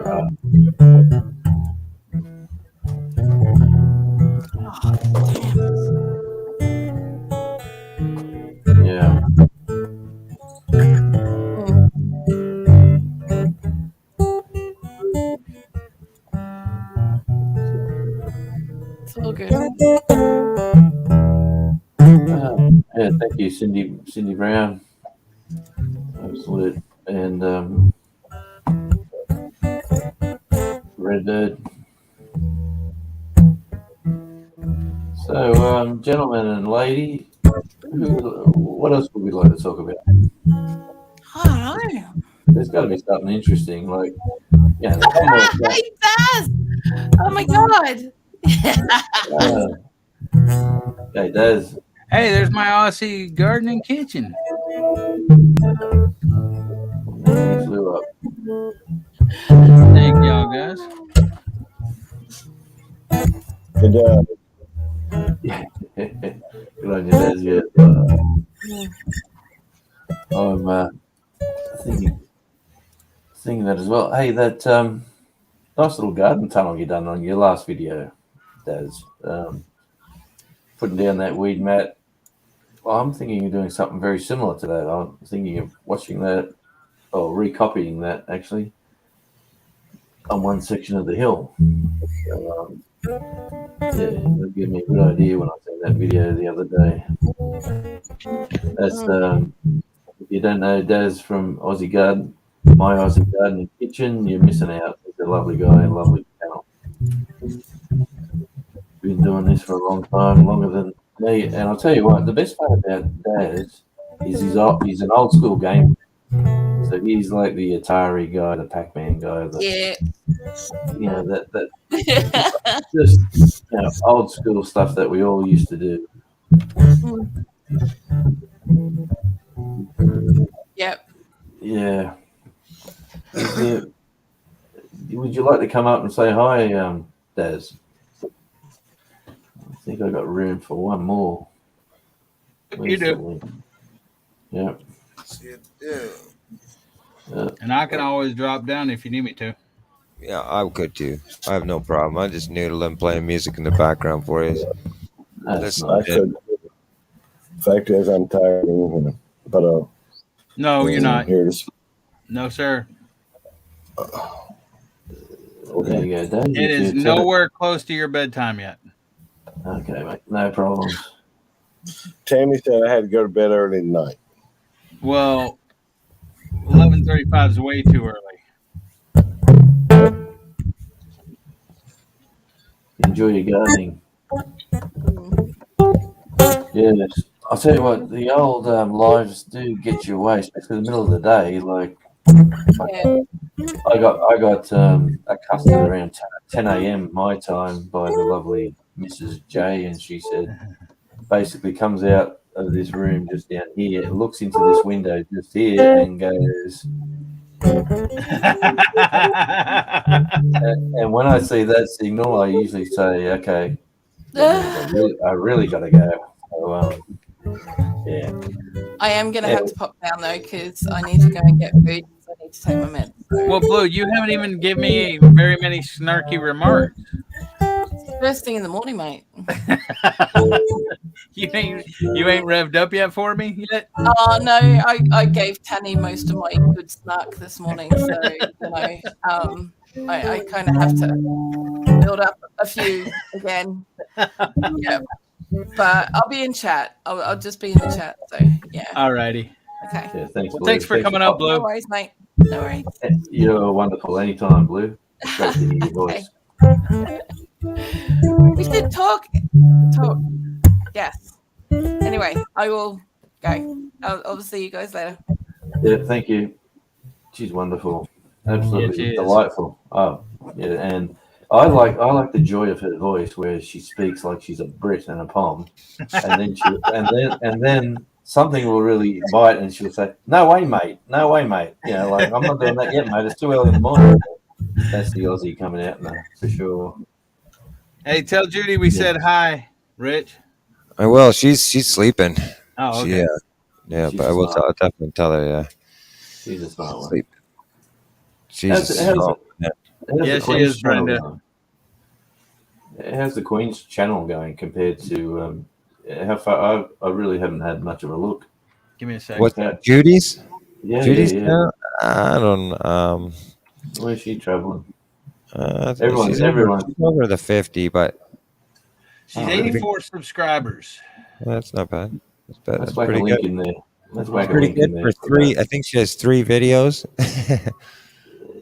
right. Yeah. It's all good. Yeah, thank you, Cindy Brown. Absolute. And Redbird. So, gentlemen and lady, what else would we like to talk about? I don't know. There's got to be something interesting, like, yeah. Hey, Daz! Oh my god! Hey, Daz. Hey, there's my Aussie gardening kitchen. He flew up. Thank y'all, guys. Good job. Good on you, Daz. Yeah. I'm thinking that as well. Hey, that nice little garden tunnel you done on your last video, Daz. Putting down that weed mat. Well, I'm thinking of doing something very similar to that. I'm thinking of watching that, or recopying that actually, on one section of the hill. So, yeah, it gave me a good idea when I seen that video the other day. That's if you don't know Daz from Aussie Garden, My Aussie Gardening Kitchen, you're missing out. He's a lovely guy, a lovely channel. Been doing this for a long time, longer than me. And I'll tell you what, the best part about Daz is he's an old school gamer. So he's like the Atari guy, the Pac-Man guy, that just old school stuff that we all used to do. Yep. Yeah. Would you like to come up and say hi, Daz? I think I got room for one more. You do. Yeah. And I can always drop down if you need me to. Yeah, I could too. I have no problem. I just noodle and playing music in the background for you. That's I could. Fact is, I'm tired. But no, you're not. Here to... No, sir. There you go, Daz. It is nowhere close to your bedtime yet. Okay, mate. No problems. Tammy said I had to go to bed early tonight. Well, 11:35 is way too early. Enjoy your gardening. Yes. I'll tell you what, the old lives do get you away, especially in the middle of the day. Like, I got accosted around 10 a.m. my time by the lovely Mrs. J, and she said, basically comes out of this room just down here, looks into this window just here, and goes. And when I see that signal, I usually say, "Okay, I really got to go." So, yeah. I am going to have to pop down though because I need to go and get food. So I need to take my meds. Well, Blue, you haven't even given me very many snarky remarks. First thing in the morning, mate. You ain't revved up yet for me yet? Oh no, I gave Tanny most of my good snark this morning, so I kind of have to build up a few again. Yeah, but I'll be in chat. I'll just be in the chat. So yeah. Alrighty. Okay. Yeah, thanks. Well, thanks for coming up, Blue. No worries, mate. No worries. You're wonderful. Anytime, Blue. It's great to hear your voice. We should talk. Yes. Anyway, I will go. I'll see you guys later. Yeah, thank you. She's wonderful. Absolutely she is. delightful. Oh, yeah, and I like the joy of her voice where she speaks like she's a Brit and a Pom, and then something will really bite and she'll say, "No way, mate. No way, mate." You know, like, I'm not doing that yet, mate. It's too early in the morning. That's the Aussie coming out now for sure. Hey, tell Judy we said hi, Rich. I will. She's sleeping. Oh, okay. Yeah, She's but I will smart. definitely tell her. Yeah, She's a smart one. sleep. She's How's Yeah, the she Queen's is, channel Brenda. going? How's the Queen's channel going compared to how far? I really haven't had much of a look. Give me a second. What's that? Judy's? Yeah, Judy's. yeah. I don't. Where's she traveling? I think Everyone's she's over the 50, but She's 84 subscribers. that's not bad. Let's That's whack a pretty link good. in there. Let's It's whack a pretty link good in there. for three. I think she has 3 videos.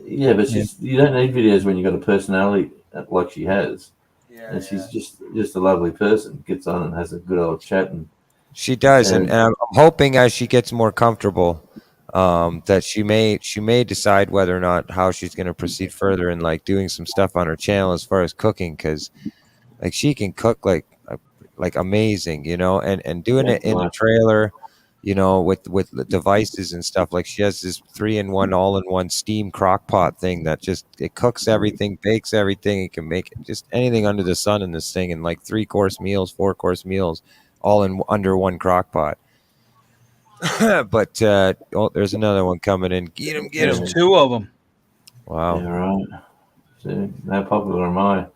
Yeah, but you don't need videos when you've got a personality like she has. And she's just a lovely person. Gets on and has a good old chat. And She does, and I'm hoping as she gets more comfortable, that she may decide whether or not how she's going to proceed further in like doing some stuff on her channel as far as cooking, because like she can cook like amazing, you know, and doing it in a trailer, you know, with the devices and stuff. Like she has this 3-in-1 all-in-one steam crock pot thing that just it cooks everything, bakes everything. It can make just anything under the sun in this thing, and like 3-course meals, 4-course meals, all in under one crock pot. But there's another one coming in. Get him. There's 2 of them. Wow. Yeah, right. See, how popular am I?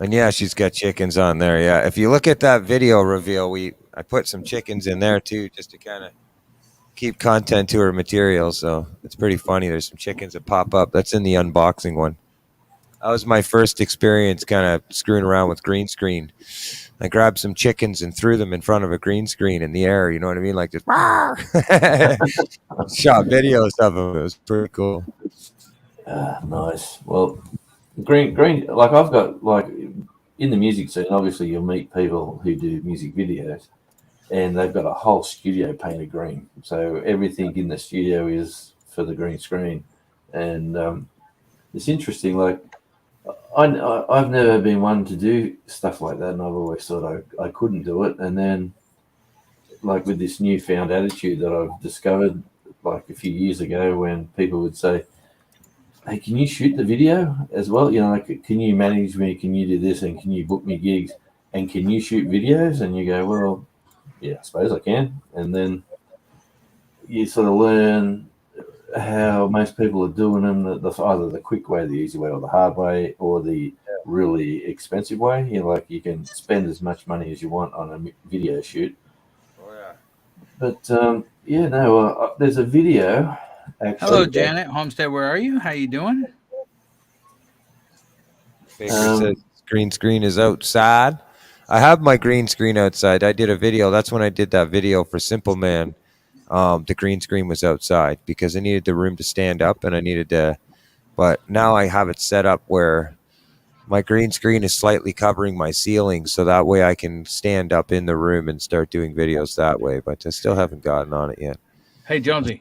And yeah, she's got chickens on there. Yeah, if you look at that video reveal, I put some chickens in there too, just to kind of keep content to her material. So it's pretty funny. There's some chickens that pop up. That's in the unboxing one. That was my first experience kind of screwing around with green screen. I grabbed some chickens and threw them in front of a green screen in the air. You know what I mean? Like just shot videos of them. It was pretty cool. Nice. Well, green. Like I've got like in the music scene. Obviously, you'll meet people who do music videos, and they've got a whole studio painted green. So everything in the studio is for the green screen, and it's interesting. Like I've never been one to do stuff like that, and I've always thought I couldn't do it. And then, like with this newfound attitude that I've discovered, like a few years ago, when people would say, "Hey, can you shoot the video as well? You know, like, can you manage me? Can you do this? And can you book me gigs? And can you shoot videos?" And you go, "Well, yeah, I suppose I can." And then you sort of learn how most people are doing them, either the quick way, the easy way, or the hard way, or the really expensive way. You know, like you can spend as much money as you want on a video shoot. Oh, yeah. But, there's a video. Actually, Hello, Janet Homestead. Where are you? How you doing? Baker says green screen is outside. I have my green screen outside. I did a video. That's when I did that video for Simple Man. The green screen was outside because I needed the room to stand up, and I needed to. But now I have it set up where my green screen is slightly covering my ceiling, so that way I can stand up in the room and start doing videos that way. But I still haven't gotten on it yet. Hey, Jonesy.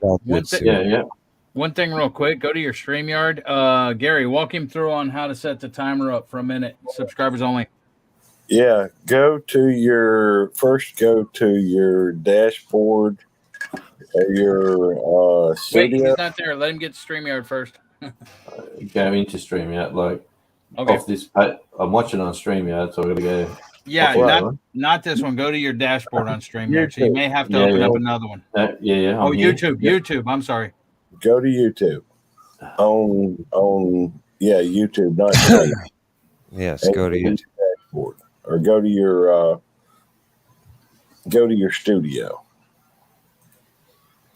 One thing real quick. Go to your StreamYard. Gary, walk him through on how to set the timer up for a minute. Subscribers only. Yeah, go to your dashboard, your Wait, studio. he's not there. Let him get to StreamYard first. Go into StreamYard. Like, okay. Off this, I'm watching on StreamYard, so I got to go. Yeah, not this one. Go to your dashboard on StreamYard. So you may have to open up another one. Yeah. Oh, YouTube. I'm sorry. Go to YouTube. On YouTube, not Stream. Yes, And go to YouTube. Dashboard, or go to your studio.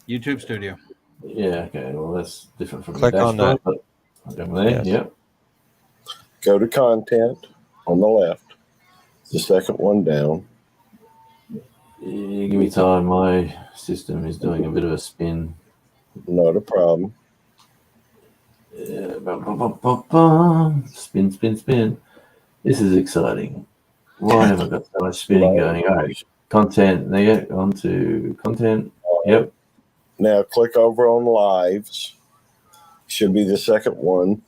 YouTube Studio. Yeah. Okay. Well, that's different from Click the on that. dashboard, but I'm there. Yes. Yep. Go to content on the left. The second one down. Yeah, give me time. My system is doing a bit of a spin. Not a problem. Yeah, spin, spin, spin. This is exciting. Why have I got so much spinning going? All right, content. There you go. On to content. Yep. Now click over on lives. Should be the second one.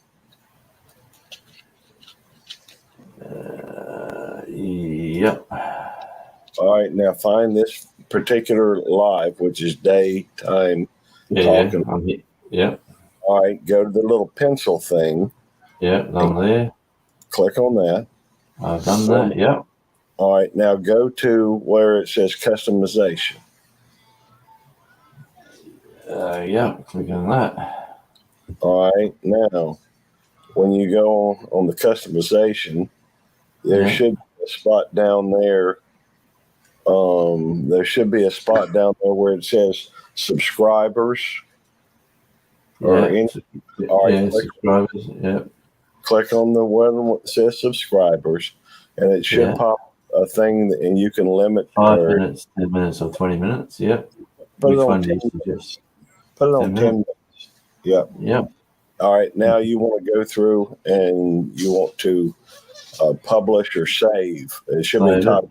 Yep. All right, now find this particular live, which is daytime talking. I'm here. Yep. All right, go to the little pencil thing. Yep, I'm there. Click on that. I've done that. Yep. All right, now go to where it says customization. Yeah, click on that. All right, now when you go on the customization, there should be a spot down there. There should be a spot down there where it says subscribers. All right, subscribers. Yep. Click on the one that says subscribers, and it should pop a thing, and you can limit 5 minutes, 10 minutes, or 20 minutes. Yep. Put Which it on one do 10 you suggest? Put it on 10 minutes. Yep. Yep. All right. Now you want to go through and you want to publish or save. It should be top.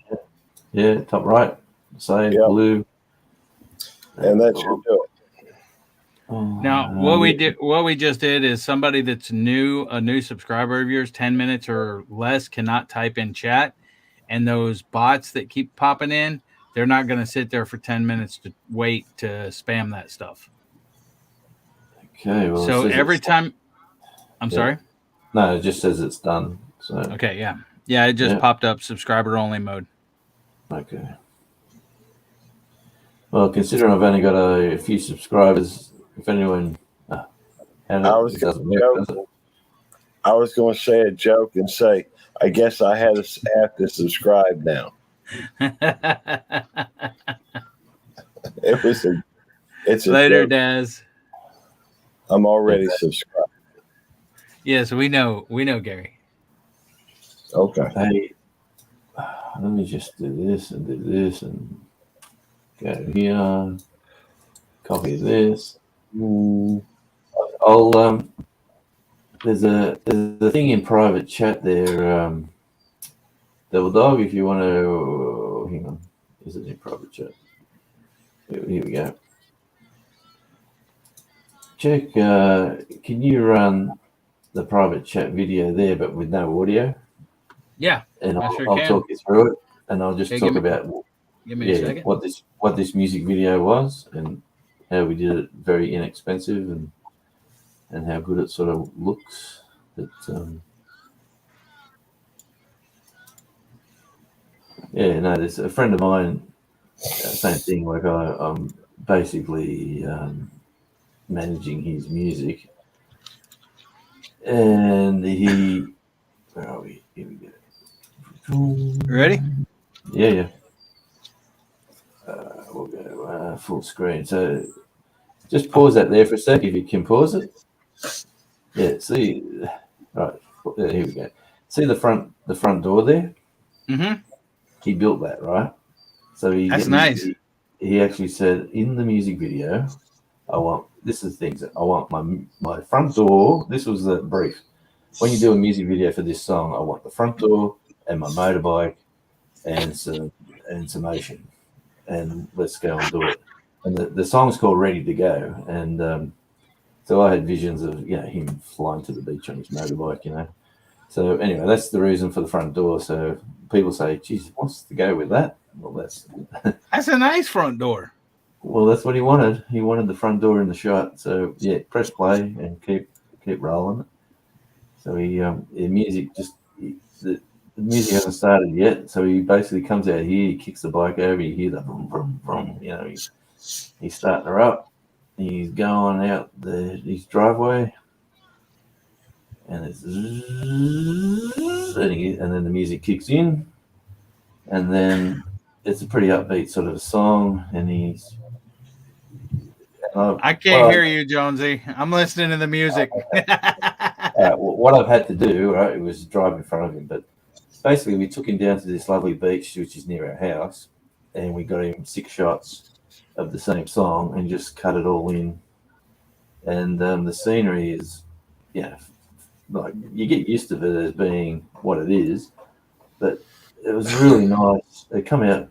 Yeah, top right. Save blue. And that should do it. Now, what we just did is somebody that's a new subscriber of yours, 10 minutes or less, cannot type in chat, and those bots that keep popping in, they're not going to sit there for 10 minutes to wait to spam that stuff. Okay. Well, so every time, I'm sorry. No, it just says it's done. So okay, yeah, it just popped up subscriber only mode. Okay. Well, considering I've only got a few subscribers, if anyone, I was going to say a joke and say, I guess I have to subscribe now. It's later, Daz. I'm already subscribed. Yes, we know, Gary. Okay. Hey, let me just do this and go here. Copy this. I'll there's a thing in private chat there, Devil Dog. If you want to, hang on, is it in private chat? Here we go. Check. Can you run the private chat video there, but with no audio? Yeah, and I'll talk you through it, and I'll just talk about give me a second. what this music video was and how we did it very inexpensive and how good it sort of looks. But there's a friend of mine, same thing. Like I'm basically managing his music, and where are we? Here we go. Ready? Yeah. We'll go full screen. So just pause that there for a sec if you can pause it. Yeah, see, right, here we go. See the front door there? Mm-hmm. He built that, right? So that's nice. He actually said in the music video, I want my front door. This was the brief. When you do a music video for this song, I want the front door and my motorbike and some ocean, and let's go and do it. And the song's called Ready to Go, and so I had visions of him flying to the beach on his motorbike, So anyway, that's the reason for the front door. So people say, "Geez, what's to go with that?" Well, that's a nice front door. Well, that's what he wanted. He wanted the front door in the shot. So press play and keep rolling it. So the music the music hasn't started yet. So he basically comes out here, he kicks the bike over, you hear the vroom, vroom, vroom. He's starting her up. He's going out his driveway, and it's and then the music kicks in, and then it's a pretty upbeat sort of song, and he's. I can't hear you, Jonesy. I'm listening to the music. What I've had to do, right, it was drive in front of him, but basically we took him down to this lovely beach, which is near our house, and we got him 6 shots of the same song and just cut it all in. And the scenery is yeah, like you get used to it as being what it is, but it was really nice. They come out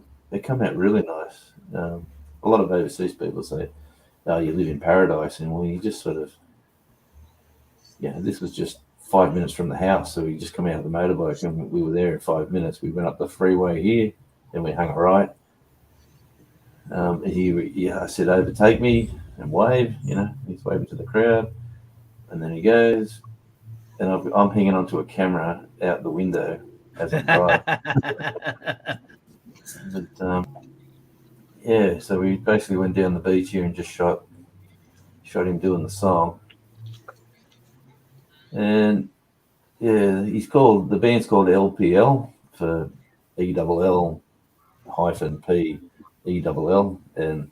really nice. A lot of overseas people say, "Oh, you live in paradise," and well, you just sort of, this was just 5 minutes from the house, so we just come out of the motorbike and we were there in 5 minutes. We went up the freeway here, then we hung a right. I said, "Overtake me," and wave. He's waving to the crowd, and then he goes, and I'm hanging onto a camera out the window as I drive. But so we basically went down the beach here and just shot him doing the song. And the band's called LPL for ELL-P-ELL, and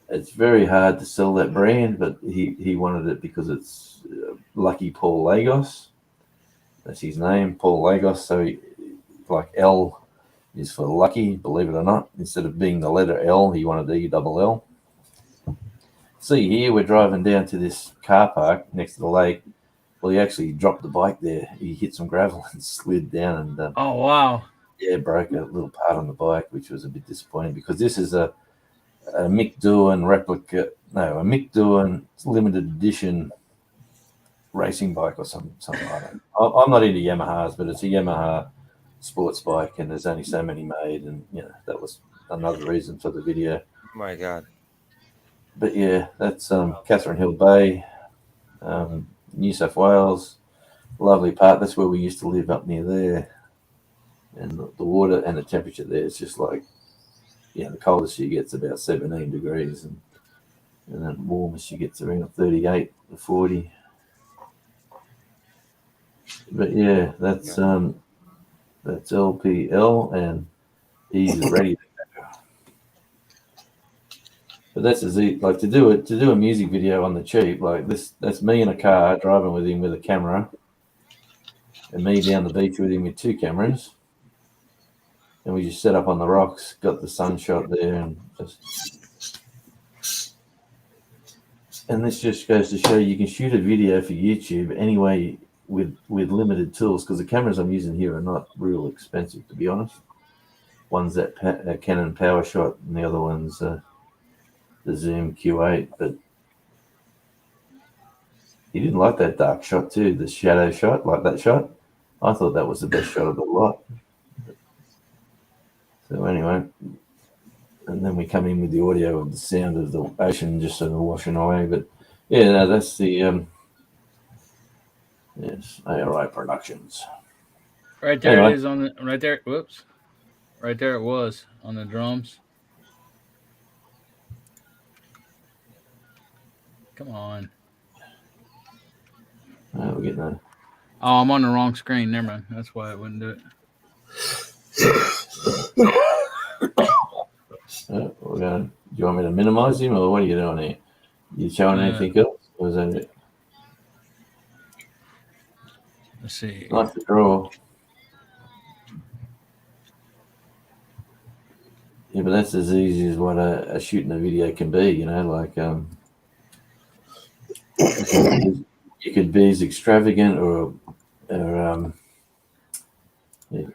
it's very hard to sell that brand, but he wanted it because it's Lucky Paul Lagos. That's his name, Paul Lagos. So like L is for lucky, believe it or not. Instead of being the letter L, he wanted ELL. See here, we're driving down to this car park next to the lake. Well, he actually dropped the bike there. He hit some gravel and slid down and oh wow, broke a little part on the bike, which was a bit disappointing because this is a Mick Doohan replica, a Mick Doohan limited edition racing bike or something like that. I'm not into Yamahas, but it's a Yamaha sports bike, and there's only so many made, and that was another reason for the video. Oh my God. But yeah, that's Catherine Hill Bay, New South Wales, lovely part. That's where we used to live, up near there, and the water and the temperature there is just like, the coldest you get's about 17 degrees, and then warmest you get's around 38 to 40. But yeah, that's LPL, and he's ready to go. But that's like to do a music video on the cheap like this. That's me in a car driving with him with a camera, and me down the beach with him with two cameras, and we just set up on the rocks, got the sun shot there, and this just goes to show you can shoot a video for YouTube anyway with limited tools, because the cameras I'm using here are not real expensive, to be honest. One's that Canon PowerShot, and the other one's the Zoom Q8. But he didn't like that dark shot too, the shadow shot, like that shot. I thought that was the best shot of the lot. So anyway, and then we come in with the audio of the sound of the ocean just sort of washing away. But yeah, no, that's the yes, ARI Productions. Right there Anyway. it is on the right there. Whoops, right there it was on the drums. Come on. We're getting a Oh, I'm on the wrong screen. Never mind. That's why I wouldn't do it. do you want me to minimize him, or what are you doing here? You showing anything else? Or is that it? Let's see. Nice to draw. Yeah, but that's as easy as what a shooting a video can be, like you could be as extravagant or yeah.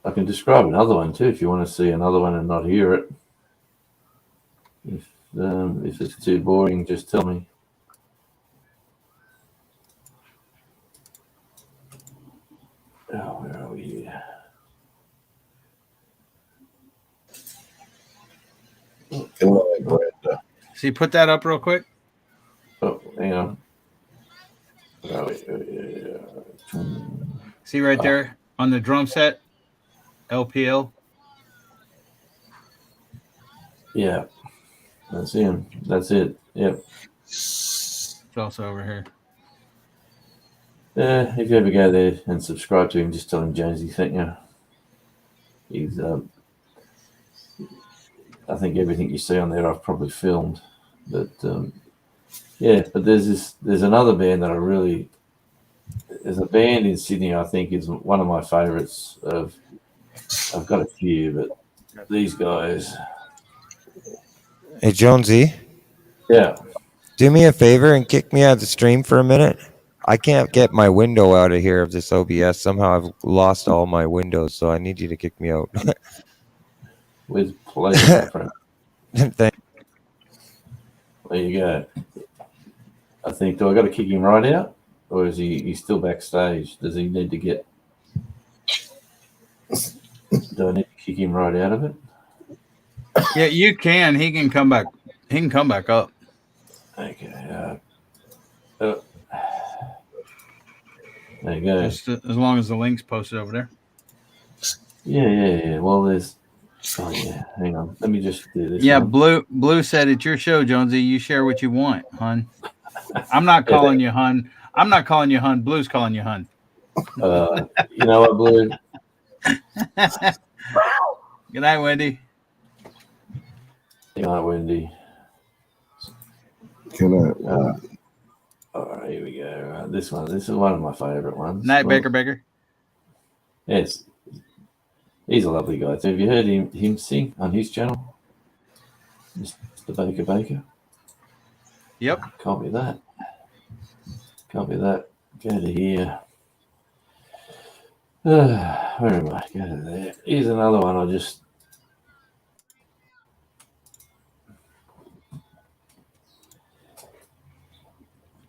I can describe another one too if you want to see another one and not hear it. If it's too boring, just tell me. Oh, where are we? Good morning, Brenda. See, put that up real quick. Oh, hang on. Where are we? See right there on the drum set, LPL. Yeah, that's him. That's it. Yep. It's also over here. If you ever go there and subscribe to him, just tell him Jonesy sent you. He's, I think everything you see on there I've probably filmed, but but there's another band that there's a band in Sydney I think is one of my favorites. I've got a few, but these guys. Hey, Jonesy. Yeah. Do me a favor and kick me out of the stream for a minute. I can't get my window out of here of this OBS. Somehow I've lost all my windows, so I need you to kick me out. With pleasure, my friend. Thank There you go. I think, do I got to kick him right out? Or is he's still backstage? Does he need to get... Do I need to kick him right out of it? Yeah, you can. He can come back. He can come back up. Okay. There you go. Just as long as the link's posted over there. Yeah. Well, there's... Oh, yeah. Hang on. Let me just do this. Yeah, one. Blue said it's your show, Jonesy. You share what you want, hun. I'm not calling you hun. I'm not calling you hun. Blue's calling you hun. You know what, Blue? Good night, Wendy. Good night, Wendy. Can I? All right, here we go. This is one of my favorite ones. Night, Baker. Yes. He's a lovely guy too. Have you heard him sing on his channel? Mr. Baker. Yep. Can't be that. Go to here. Where am I? Go to there. Here's another one. I'll just...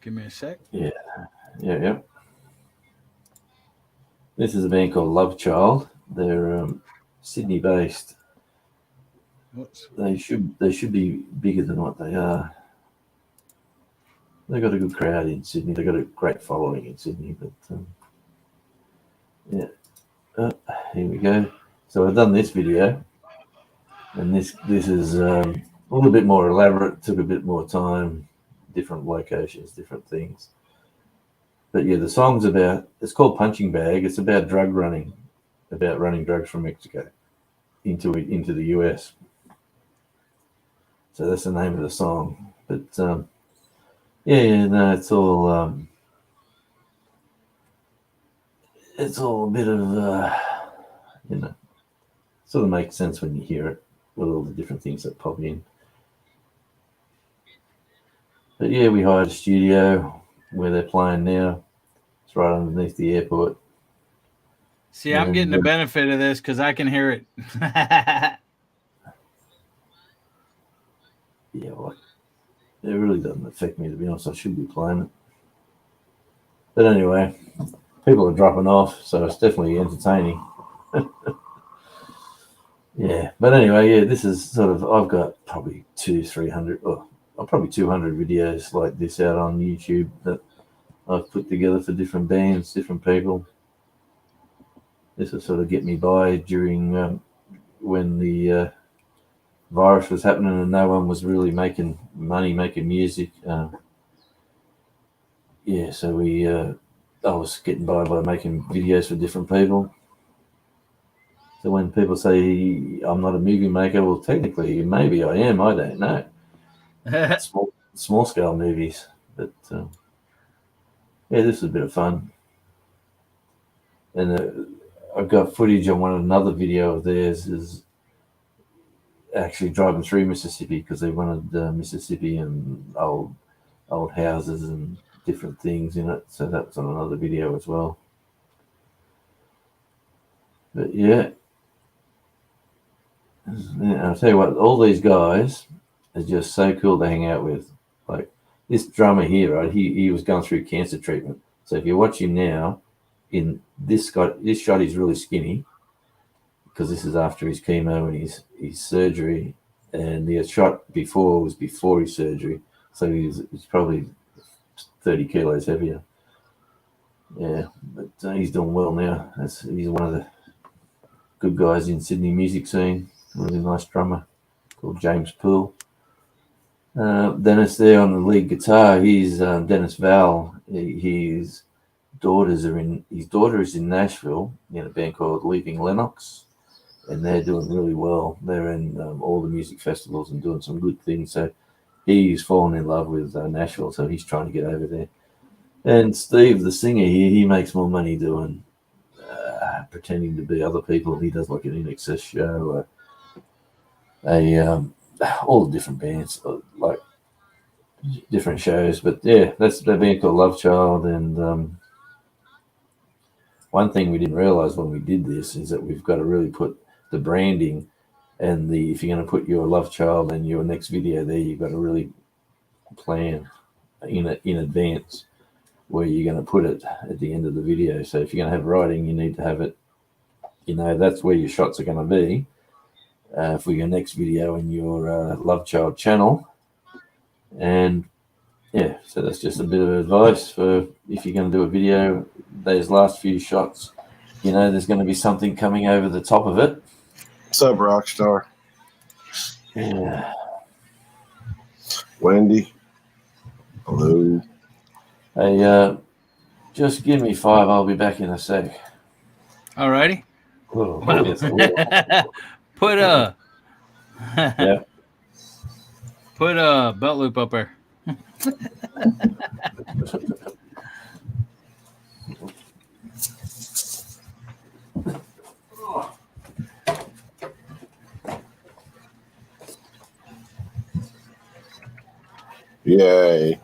Give me a sec. Yeah. This is a band called Love Child. They're Sydney based. They should be bigger than what they are. They got a good crowd in Sydney. They got a great following in Sydney. But yeah, here we go. So I've done this video, and this is a little bit more elaborate. Took a bit more time, different locations, different things. But yeah, the song's about, it's called Punching Bag. It's about drug running, about running drugs from Mexico into the US. So that's the name of the song. But no, it's all a bit of sort of makes sense when you hear it with all the different things that pop in. But yeah, we hired a studio where they're playing now. It's right underneath the airport. See, I'm getting the benefit of this because I can hear it. Yeah, well, it really doesn't affect me, to be honest. I should be playing it. But anyway, people are dropping off, so it's definitely entertaining. Yeah, but anyway, yeah, this is sort of, I've got probably 200-300, or probably 200 videos like this out on YouTube that I've put together for different bands, different people. This will sort of get me by during when the virus was happening and no one was really making money, making music. Yeah, so I was getting by making videos for different people. So when people say I'm not a movie maker, well, technically, maybe I am. I don't know. Small scale movies, but yeah, this is a bit of fun. And I've got footage on another video of theirs is actually driving through Mississippi because they wanted Mississippi and old houses and different things in it. So that's on another video as well. But yeah, I'll tell you what, all these guys are just so cool to hang out with. Like this drummer here, right? He was going through cancer treatment. So if you watch him now, in this shot, he's really skinny because this is after his chemo and his surgery, and the shot before was before his surgery. So he's probably 30 kilos heavier. Yeah, but he's doing well now. He's one of the good guys in Sydney music scene. Really nice drummer called James Poole. Dennis there on the lead guitar. He's Dennis Val. His daughter is in Nashville in a band called Leaping Lennox, and they're doing really well. They're in all the music festivals and doing some good things. So he's fallen in love with Nashville, so he's trying to get over there. And Steve, the singer here, he makes more money doing pretending to be other people. He does like an In-Excess show, all the different bands, like different shows. But yeah, that's the band called Love Child. And one thing we didn't realize when we did this is that we've got to really put the branding and if you're going to put your Love Child and your next video there, you've got to really plan in advance where you're going to put it at the end of the video. So if you're going to have writing, you need to have it, that's where your shots are going to be for your next video in your Love Child channel. And yeah, so that's just a bit of advice for if you're going to do a video, those last few shots, there's going to be something coming over the top of it. What's up, Rockstar? Yeah. Wendy. Hello. Hey, just give me 5. I'll be back in a sec. Alrighty. Oh, Put a yeah. Put a belt loop up there. Yay.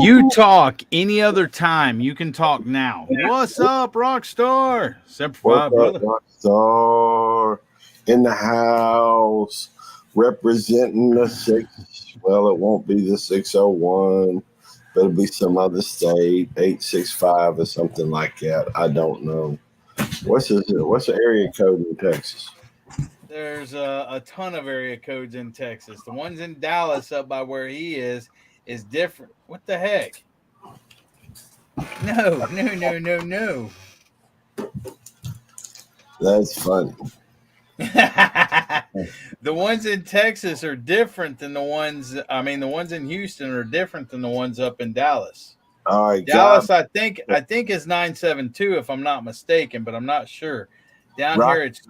You talk any other time. You can talk now. What's up, Rockstar? Except for What's brother. up, Rockstar? In the house, representing the 6. Well, it won't be the 601, but it'll be some other state, 865 or something like that. I don't know. What's the area code in Texas? There's a ton of area codes in Texas. The ones in Dallas up by where he is different. What the heck? No. That's funny. The ones in Texas are different than the ones in Houston are different than the ones up in Dallas. All right, Dallas, I think is 972 if I'm not mistaken, but I'm not sure. Down here it's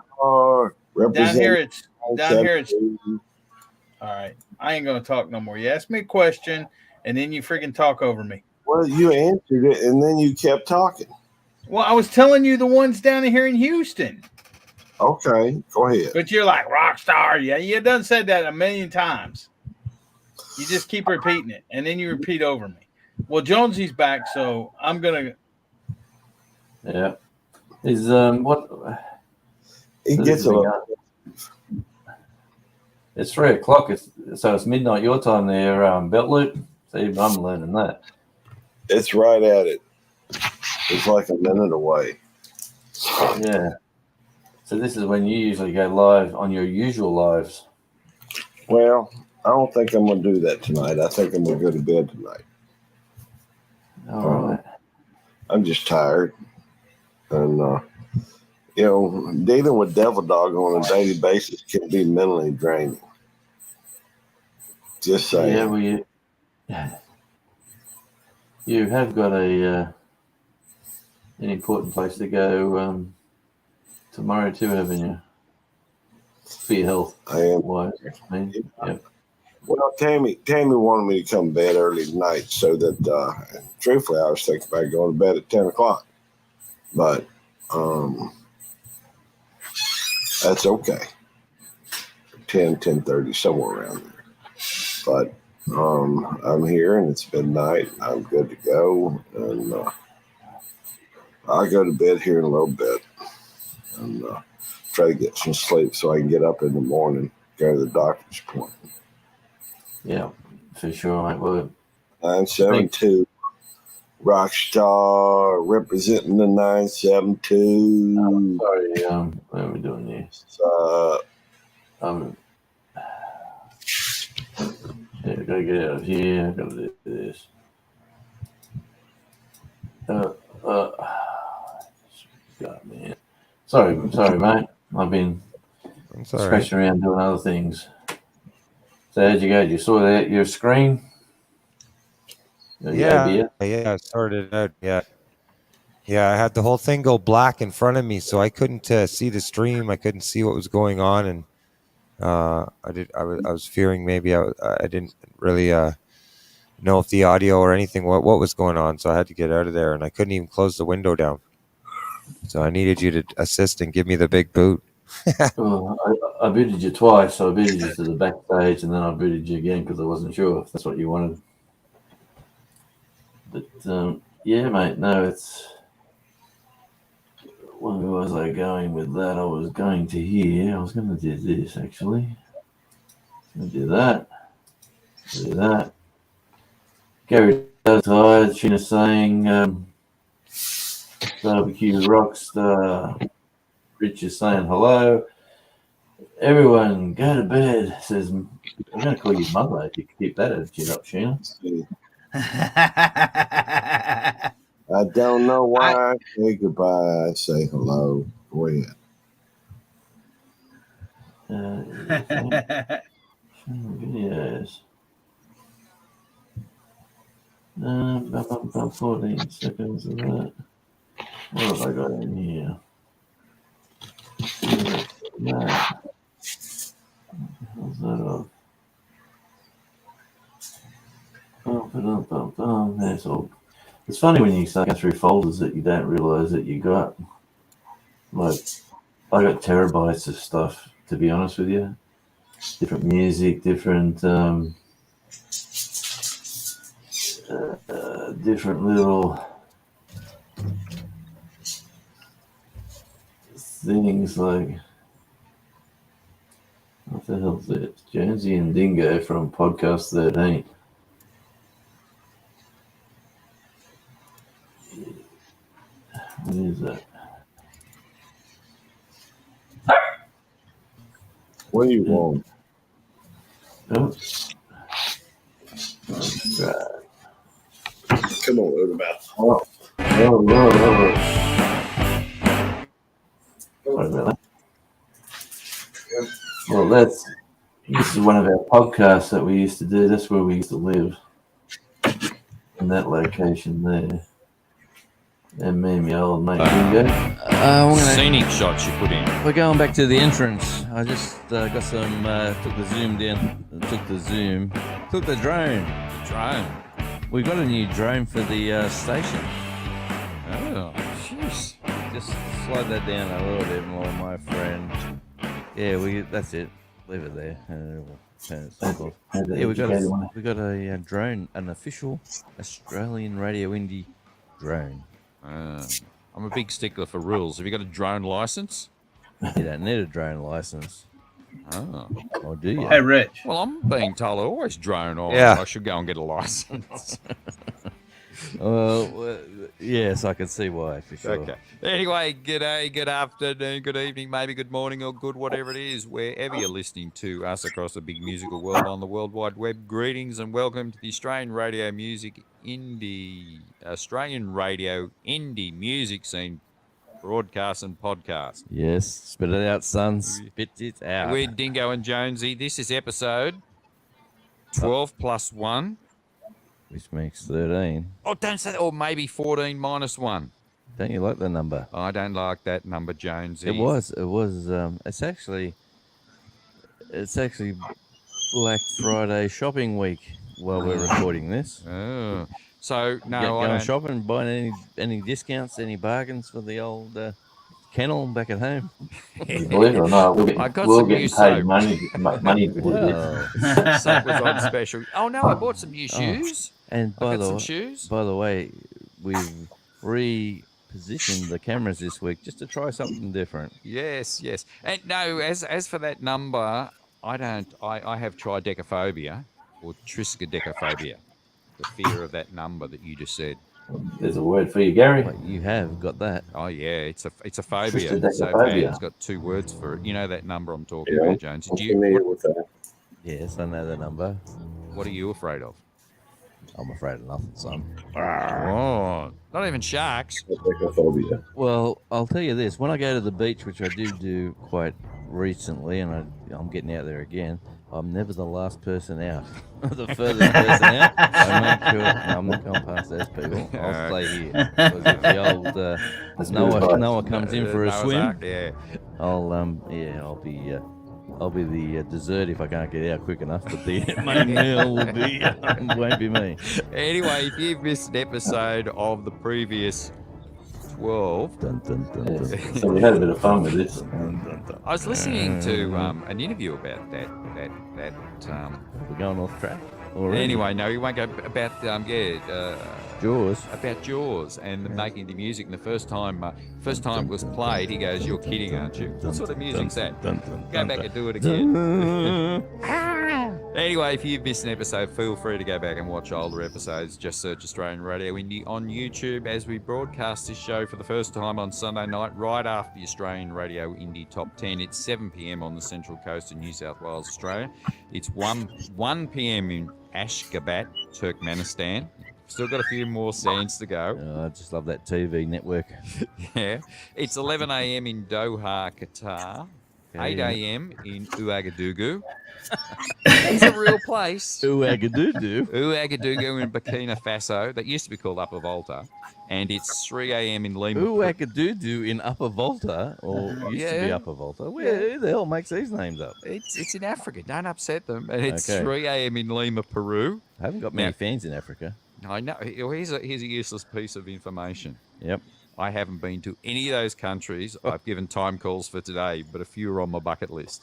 all right. I ain't gonna talk no more. You asked me a question and then you freaking talk over me. Well, you answered it and then you kept talking. Well, I was telling you the ones down here in Houston. Okay, go ahead. But you're like Rockstar. Yeah, you done said that a million times. You just keep repeating it, and then you repeat over me. Well, Jonesy's back, so I'm gonna. Yeah. Is what? He gets a lot. It's 3 o'clock. So it's midnight your time there, Belt Loop. See, I'm learning that. It's right at it. It's like a minute away. Yeah. So this is when you usually go live on your usual lives. Well, I don't think I'm going to do that tonight. I think I'm going to go to bed tonight. All right. I'm just tired. And, dealing with Devil Dog on a daily basis can be mentally draining. Just saying. Yeah, well, you have got an important place to go tomorrow too, haven't you? For your health. I am. Wise. Yep. Well, Tammy wanted me to come to bed early tonight so that, truthfully, I was thinking about going to bed at 10 o'clock. But that's okay. 10:30, somewhere around there. But I'm here and it's midnight. I'm good to go. And I'll go to bed here in a little bit and try to get some sleep so I can get up in the morning, go to the doctor's appointment. Yeah, for sure, mate. Well, 972 Rockstar representing the 972. Sorry, what are we doing here? Yeah, I gotta get out of here. I gotta do this. God, man. Sorry, mate. I've been scratching around doing other things. So how'd you go? You saw that your screen? Yeah, I sorted it out. Yeah, I had the whole thing go black in front of me, so I couldn't see the stream. I couldn't see what was going on, and I was fearing maybe I didn't really know if the audio or anything, what was going on. So I had to get out of there, and I couldn't even close the window down. So I needed you to assist and give me the big boot. Well, I booted you twice. I booted you to the backstage, and then I booted you again because I wasn't sure if that's what you wanted. But yeah, mate. No, it's. Where was I going with that? I was going to here. I was going to do this actually. Going to do that. Do that. Gary tired. Sheena saying barbecue rockstar. Rich is saying hello. Everyone go to bed. Says I'm going to call you mother if you keep that attitude up, Sheena. I don't know why I say goodbye. I say hello. Go ahead. Videos. 14 seconds of that. What have I got in here? That. How's that off? That's all. It's funny when you start going through folders that you don't realize that you got. Like, I got terabytes of stuff, to be honest with you. Different music, different different little things like, what the hell's it? Jonesy and Dingo from Podcast 13. What is that? What do you want? Oh. Right. Come on, Odemouth. Oh. Sorry about that. Well, this is one of our podcasts that we used to do. That's where we used to live, in that location there. And me and my old mate Dingo. Scenic shots you put in. We're going back to the entrance. I just got some, took the zoom down, took the drone. We got a new drone for the station. Oh, jeez. Just slide that down a little bit more, my friend. Yeah, that's it. Leave it there. Yeah, we got a drone, an official Australian Radio Indie drone. I'm a big stickler for rules. Have you got a drone license? You don't need a drone license. Oh. Or do you? Hey, Rich. Well, I'm being told I always drone off. Yeah. I should go and get a license. Well, yes, I can see why, for sure. Okay. Anyway, good day, good afternoon, good evening, maybe good morning or good whatever it is, wherever you're listening to us across the big musical world on the World Wide Web. Greetings and welcome to the Australian Radio Indie music scene broadcast and podcast. Yes, spit it out, son. Spit it out. We're Dingo and Jonesy. This is episode 12 plus 1. Which makes 13. Oh, don't say that. Or maybe 14 minus 1. Don't you like the number? I don't like that number, Jonesy. It was. It's actually Black Friday shopping week while we're recording this. Oh. So, no, going shopping, buying any discounts, any bargains for the old kennel back at home. Believe it or not, we'll get paid money for this. Soap was on special. Oh, no, I bought some new shoes. And by the shoes. By the way, we've repositioned the cameras this week just to try something different. Yes. And no, as for that number, I have tridecaphobia or triskaidekaphobia, the fear of that number that you just said. There's a word for you, Gary. Wait, you have got that. Oh yeah, it's a phobia. So it's got 2 words for it. You know that number I'm talking about, Jones. I'm familiar with that. Yes, I know the number. What are you afraid of? I'm afraid of nothing, son. Oh, not even sharks. Triskaidekaphobia. Well, I'll tell you this. When I go to the beach, which I do quite recently, and I'm getting out there again, I'm never the last person out. The furthest person out. I make sure I'm not going past those people. I'll stay here. Because if the old Noah comes in for a swim, yeah. I'll be I'll be the dessert if I can't get out quick enough. But the main meal won't be me. Anyway, if you've missed an episode of the previous 12, So we had a bit of fun with this. I was listening to an interview about that. We're going off track already. Anyway, no, we won't go about Jaws. About Jaws and making the music. And the first time it was played, he goes, "You're kidding, aren't you? What sort of music's that? Go back and do it again." Anyway, if you've missed an episode, feel free to go back and watch older episodes. Just search Australian Radio Indie on YouTube as we broadcast this show for the first time on Sunday night, right after the Australian Radio Indie Top 10. It's 7 p.m. on the Central Coast of New South Wales, Australia. It's 1 p.m. in Ashgabat, Turkmenistan. Still got a few more sands to go. Oh, I just love that TV network. Yeah. It's 11 a.m. in Doha, Qatar. 8 a.m. in Ouagadougou. It's a real place. Ouagadougou in Burkina Faso. That used to be called Upper Volta. And it's 3 a.m. in Lima. Ouagadougou in Upper Volta, or used to be Upper Volta. Who the hell makes these names up? It's in Africa. Don't upset them. And it's 3 a.m. in Lima, Peru. I haven't got many fans in Africa. I know. Here's a useless piece of information. Yep. I haven't been to any of those countries. I've given time calls for today, but a few are on my bucket list.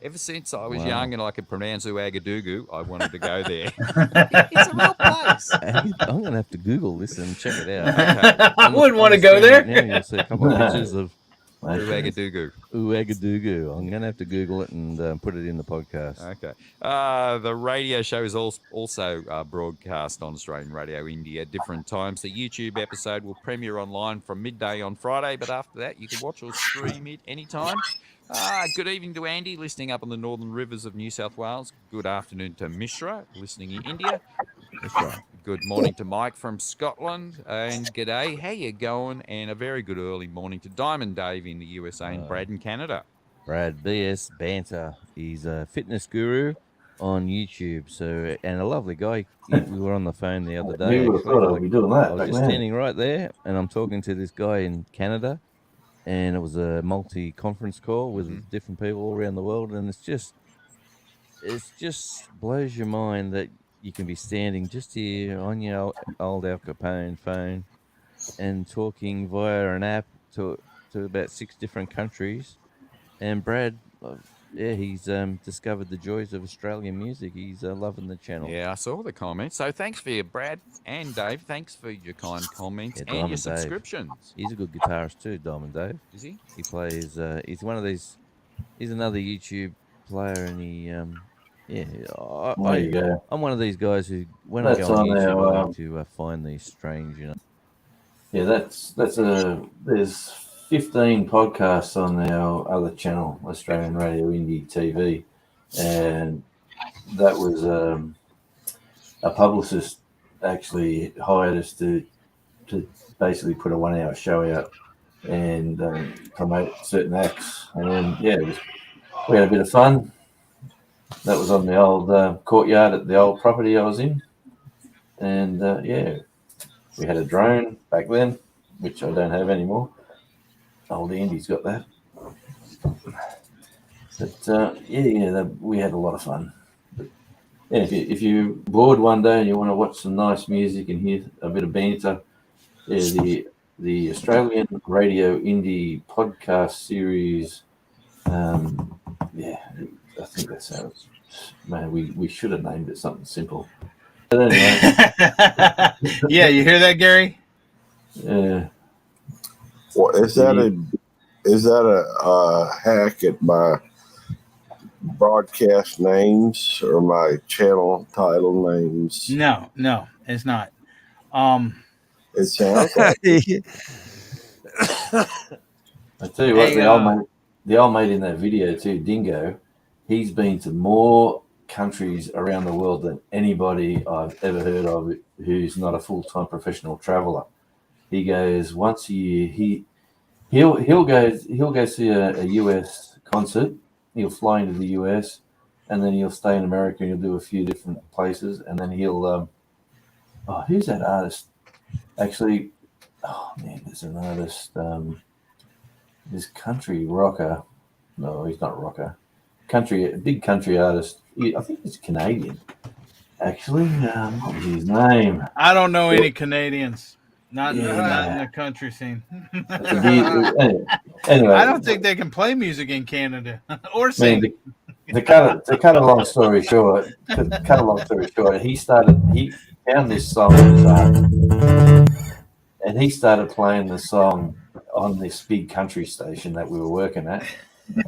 Ever since I was young and I could pronounce Ouagadougou, I wanted to go there. It's a real place. I'm going to have to Google this and check it out. Okay. I wouldn't want to go there. Yeah, you'll see a couple of pictures of Ouagadougou. Ouagadougou. I'm going to have to Google it and put it in the podcast. Okay. The radio show is also broadcast on Australian Radio India at different times. The YouTube episode will premiere online from midday on Friday, but after that, you can watch or stream it anytime. Good evening to Andy, listening up on the northern rivers of New South Wales. Good afternoon to Mishra, listening in India. Good morning to Mike from Scotland. And g'day, how you going? And a very good early morning to Diamond Dave in the USA and Brad in Canada. Brad BS Banter. He's a fitness guru on YouTube. So, and a lovely guy. We were on the phone the other day. You would have thought I'd be doing that. I was just standing right there, and I'm talking to this guy in Canada. And it was a multi-conference call with different people all around the world, and it just blows your mind that you can be standing just here on your old Al Capone phone and talking via an app to about 6 different countries. And Brad, he's discovered the joys of Australian music. He's loving the channel. Yeah, I saw the comments. So thanks for your Brad and Dave. Thanks for your kind comments and your subscriptions. He's a good guitarist too, Diamond Dave. Is he? He plays. He's one of these. He's another YouTube player, and he. There you go. I'm one of these guys who, when That's I go on on YouTube, our, I like to find these strange, Yeah, there's 15 podcasts on our other channel, Australian Radio Indie TV, and that was a publicist actually hired us to basically put a 1 hour show out and promote certain acts, and we had a bit of fun. That was on the old courtyard at the old property I was in, and we had a drone back then, which I don't have anymore. Old Andy's got that. But we had a lot of fun. But, if you're bored one day and you want to watch some nice music and hear a bit of banter, the Australian Radio Indie podcast series. I think that's how it's. Man, we should have named it something simple. But anyway. Yeah, you hear that, Gary? Yeah. Well, is that a hack at my broadcast names or my channel title names? No, it's not. It sounds like it. I tell you what, the old mate in that video too, Dingo, he's been to more countries around the world than anybody I've ever heard of who's not a full-time professional traveler. He goes once a year. He'll go see a US concert. He'll fly into the US, and then he'll stay in America and he'll do a few different places, and then he'll who's that artist? Actually, there's an artist. This country rocker. No, he's not a rocker. a big country artist. I think he's Canadian, actually. What was his name? I don't know any Canadians. Not in Yeah. the country scene. Anyway, I don't think they can play music in Canada or I sing. mean, to cut a long story short, he found this song in his art, and he started playing the song on this big country station that we were working at,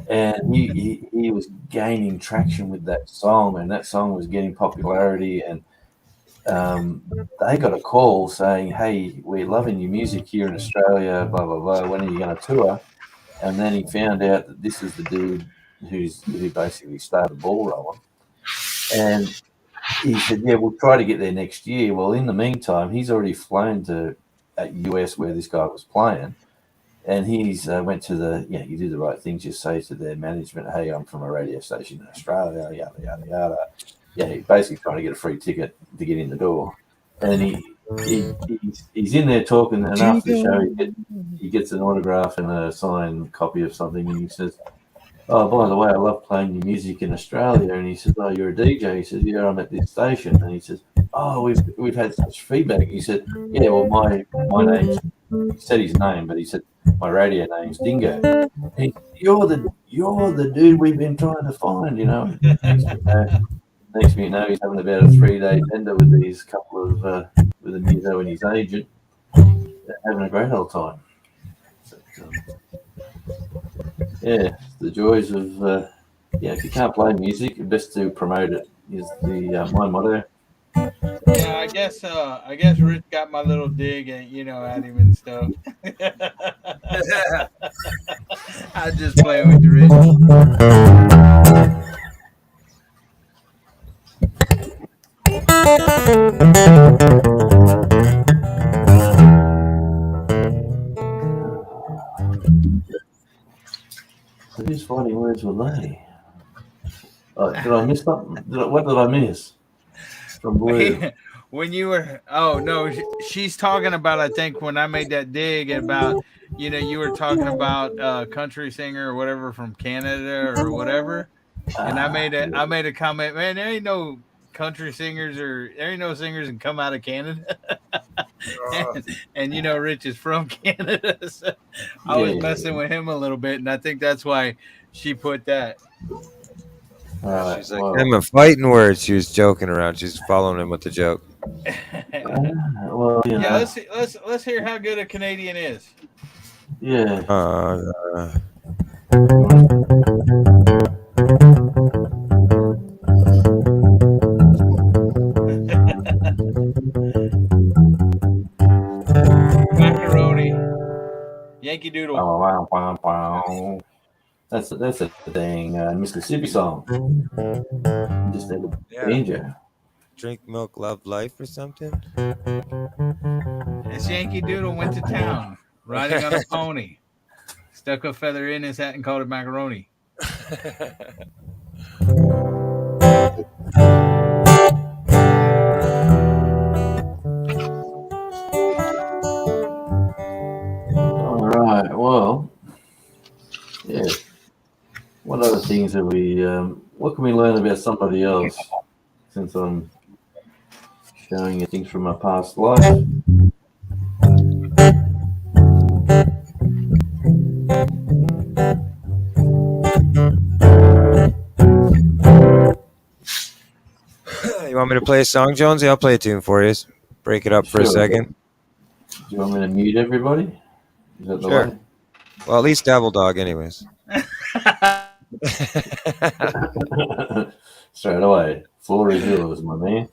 and he was gaining traction with that song, and that song was getting popularity, and they got a call saying, "Hey, we're loving your music here in Australia, blah blah blah. When are you going to tour?" And then he found out that this is the dude who basically started the ball rolling. And he said, "Yeah, we'll try to get there next year." Well, in the meantime, he's already flown to US where this guy was playing, and he's went to you do the right thing, just say to their management, "Hey, I'm from a radio station in Australia, yada yada yada." Yeah, he's basically trying to get a free ticket to get in the door, and he's in there talking, and after the show, he gets an autograph and a signed copy of something, and he says, "Oh, by the way, I love playing your music in Australia." And he says, "Oh, you're a DJ?" He says, "Yeah, I'm at this station." And he says, "Oh, we've had such feedback." He said, "Yeah, well, my name's," he said his name, but he said, "My radio name's Dingo." He, you're the dude we've been trying to find, you know. Next thing you know, he's having about a 3-day tender with these couple of with a muso and his agent, having a great old time. So, yeah, the joys of if you can't play music, best to promote it is the my motto. Yeah, I guess Rich got my little dig at at him and stuff. I just playing with you, Rich. So these fighting words were they? Did I miss something? What did I miss? From Blue. When you were, she's talking about, I think when I made that dig about, you were talking about country singer or whatever from Canada or whatever, and I made a comment, man, there ain't no country singers there ain't no singers that come out of Canada. and Rich is from Canada, so I was messing with him a little bit, and I think that's why she put that. She's like, "I'm a fighting words." She was joking around. She's following him with the joke. Let's hear how good a Canadian is. Yeah. Macaroni. Yankee Doodle. Oh, wow. That's a dang Mississippi song. Just a danger. Drink milk, love life, or something. This Yankee Doodle went to town riding on a pony, stuck a feather in his hat and called it macaroni. All right. Well, yeah. What other things have we? What can we learn about somebody else? Since I'm showing you things from my past life. You want me to play a song, Jonesy? I'll play a tune for you. Break it up for a second. Do you want me to mute everybody? Is that the Sure. way? Well, at least Devil Dog, anyways. Straight away. Floor is yours, my man.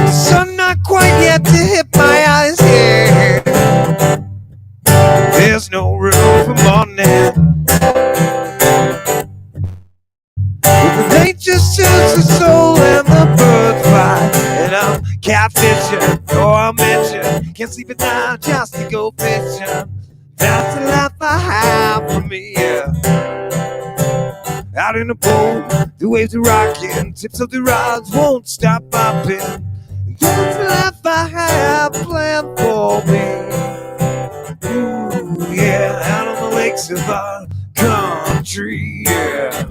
Sun not quite yet to hit my eyes here. There's no room for morning. But the nature suits the soul and the birds fly. And I'm catfishing, or I'm itching. Can't sleep at night just to go fishing. That's the life I have for me, yeah. Out in the boat, the waves are rocking, tips of the rods won't stop popping. That's the life I have planned for me. Ooh, yeah, out on the lakes of our country, yeah.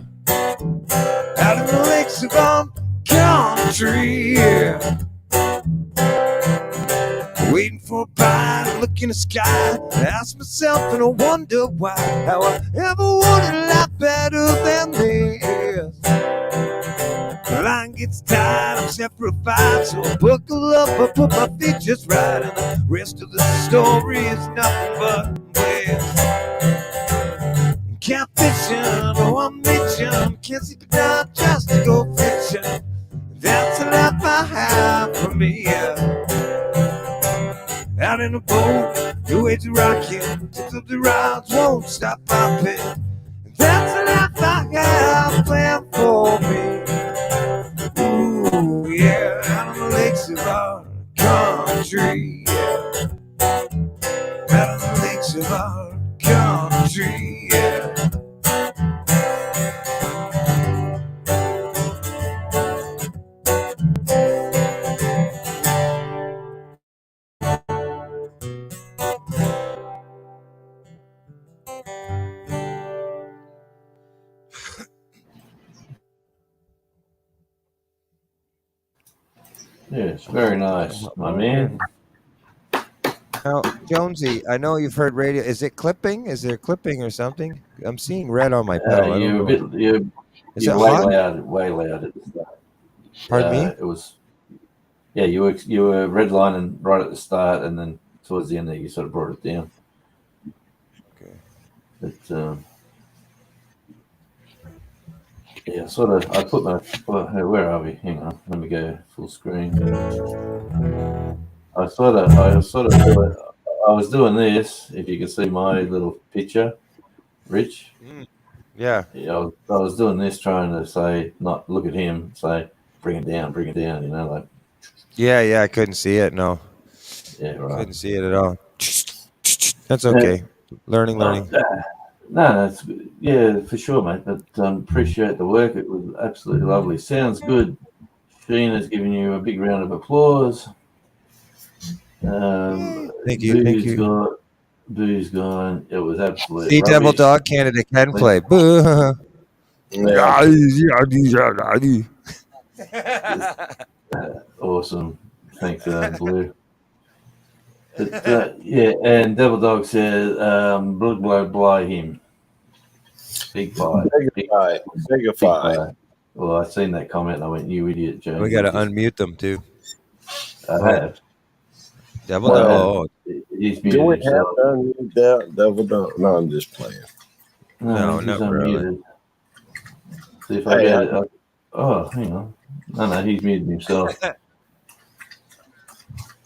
Out in the lakes of our country, yeah. Waiting for a bite, look in the sky, ask myself and I wonder why. How I ever wanted a lot better than this. The line gets tight, I'm set for a fight, so I buckle up, I put my feet just right, and the rest of the story is nothing but bliss. Catfishing, oh I'm itching, can't sleep at night just to go fishing. That's the life I have for me, yeah. Out in a boat, the waves are rocking, tips of the rods won't stop popping. That's the life I have planned for me. Ooh, yeah, out on the lakes of our country, yeah. Out on the lakes of our country, yeah. Yes, very nice, my man. Now, Jonesy, I know you've heard radio. Is it clipping? Is there clipping or something? I'm seeing red on my pedal. I don't You're a know. bit, you're, Is you're it way hot? loud, way loud at the start. Pardon me? It was, yeah, you were redlining right at the start, and then towards the end there you sort of brought it down. Okay. But yeah, I put my, where are we? Hang on, let me go full screen. I was doing this. If you can see my little picture, Rich. Yeah. Yeah, I was doing this, trying to say, not look at him, say, bring it down, you know, like. Yeah, I couldn't see it. No. Yeah, right. Couldn't see it at all. That's okay. Learning. No, it's yeah, for sure, mate. But appreciate the work. It was absolutely lovely. Sounds good. Sheena's giving you a big round of applause. Thank you. Boo's gone. It was absolutely. See, Devil Dog Canada can play. Boo. Awesome. Thanks, Blue. But, yeah, and Devil Dog said, blah him. Big pie. Big pie. Well, I seen that comment and I went, you idiot, Jones. We got to unmute them too. I have. Devil Dog. He's Do we muted have himself. to unmute Devil Dog? No, I'm just playing. No, he's not unmuted. really. See if I get it. Oh, hang on. No, he's muted himself.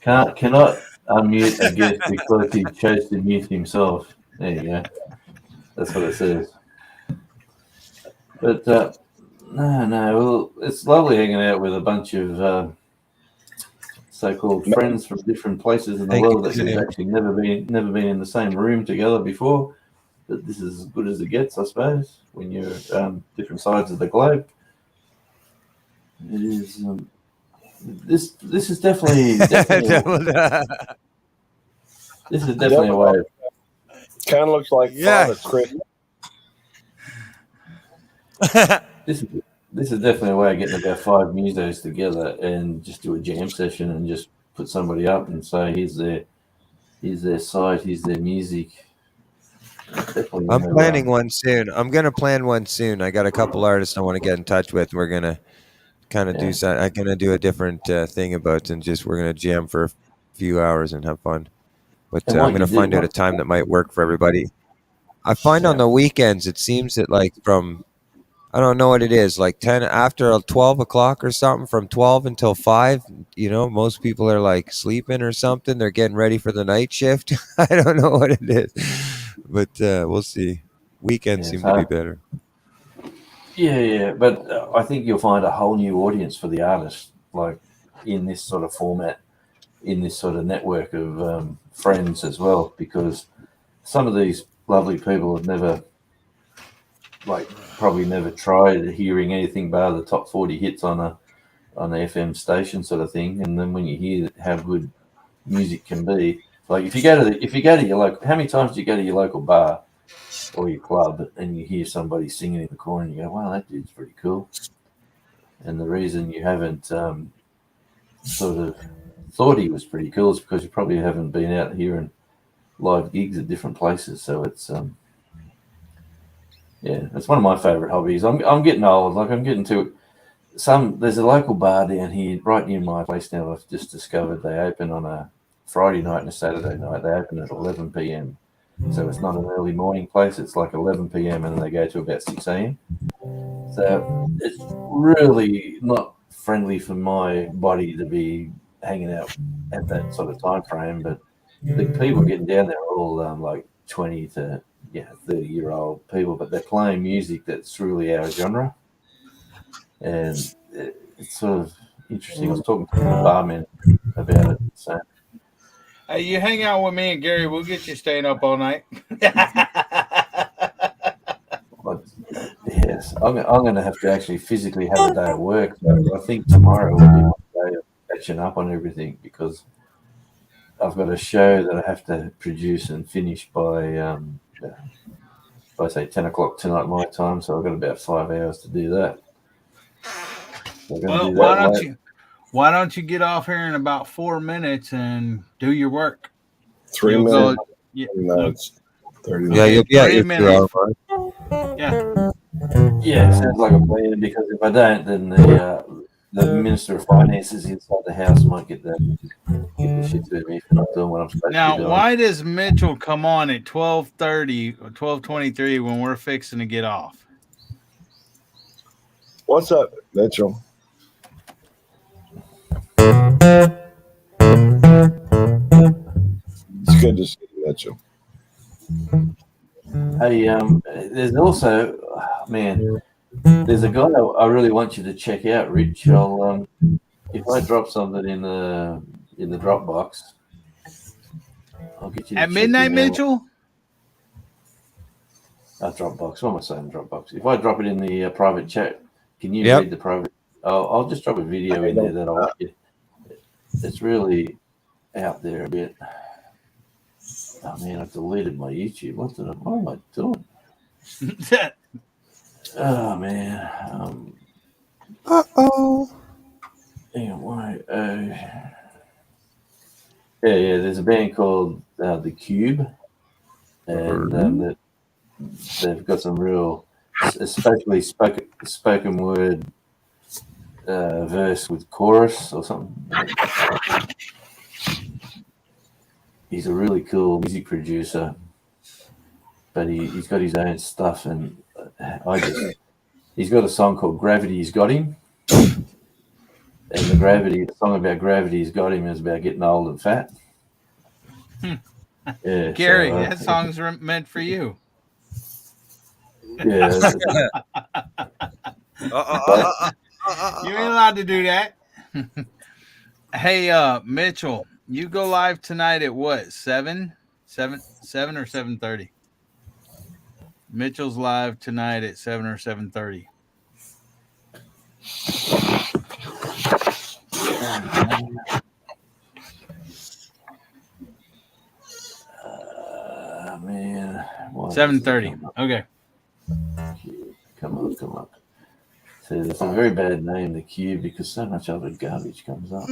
Cannot unmute a guest because he chose to mute himself. There you go. That's what it says. But no. Well, it's lovely hanging out with a bunch of so-called friends from different places in the world that we've actually never been in the same room together before. But this is as good as it gets, I suppose, when you're different sides of the globe. It is. This is definitely this is definitely a way. Kind of looks like Father Chris. This is definitely a way of getting about 5 musos together and just do a jam session and just put somebody up and say, here's their site, here's their music. I'm planning one soon. I'm gonna plan one soon. I got a couple artists I want to get in touch with. We're gonna kind of do something. I'm gonna do a different thing about and we're gonna jam for a few hours and have fun. But I'm gonna find out a time that might work for everybody. I find on the weekends it seems that like from I don't know what it is, like 10 after 12 o'clock or something, from 12 until 5, most people are like sleeping or something. They're getting ready for the night shift. I don't know what it is, but we'll see. Weekends seem to be better. Yeah. But I think you'll find a whole new audience for the artist, like in this sort of format, in this sort of network of friends as well, because some of these lovely people have never, probably never tried hearing anything but the top 40 hits on the FM station sort of thing. And then when you hear how good music can be, like if you go to your local, how many times do you go to your local bar or your club and you hear somebody singing in the corner and you go, wow, that dude's pretty cool. And the reason you haven't sort of thought he was pretty cool is because you probably haven't been out hearing live gigs at different places. So it's it's one of my favorite hobbies. I'm getting old. Like I'm getting to there's a local bar down here right near my place now. I've just discovered they open on a Friday night and a Saturday night. They open at 11 p.m. So it's not an early morning place. It's like 11 p.m. and they go to about 6 a.m. So it's really not friendly for my body to be hanging out at that sort of time frame. But the people getting down there are all like 20 to 30-year-old people, but they're playing music that's really our genre. And it's sort of interesting. I was talking to the barman about it. So, hey, you hang out with me and Gary, we'll get you staying up all night. Yes, I'm going to have to actually physically have a day at work. So I think tomorrow will be my day of catching up on everything because I've got a show that I have to produce and finish by say 10 o'clock tonight my time. So I've got about 5 hours to do that. So Well, why don't you get off here in about 4 minutes and do your work? 3 minutes. 30 minutes. 30 minutes. Yeah, you'll be at your 2 hour mark. Yeah, sounds like a plan because if I don't, then the Minister of Finances inside the house might get the shit to me for not doing what I'm supposed to be Now, doing. why does Mitchell come on at 12:30 or 12:23 when we're fixing to get off? What's up, Mitchell? It's good to see you, Mitchell. Hey, there's also, there's a guy I really want you to check out, Rich. I'll, if I drop something in the Dropbox, I'll get you to At check midnight, him out. Mitchell? Dropbox. What am I saying? Dropbox. If I drop it in the private chat, can you Yep. read the private? I'll just drop a video in there that I'll. It's really out there a bit. Oh man, I've deleted my YouTube. What am I doing? Oh man. Anyway, there's a band called The Cube, and they've got some real, especially spoken word verse with chorus or something. He's a really cool music producer, but he's got his own stuff, and he's got a song called Gravity's Got Him. And the song about Gravity's Got Him is about getting old and fat. Yeah, Gary, so, that song's meant for you. Yeah. You ain't allowed to do that. Hey, Mitchell, you go live tonight at what? 7 or 7:30? Mitchell's live tonight at 7 or 7:30. Man. 7:30. Okay. Come on. See, it's a very bad name, The Cube, because so much other garbage comes up.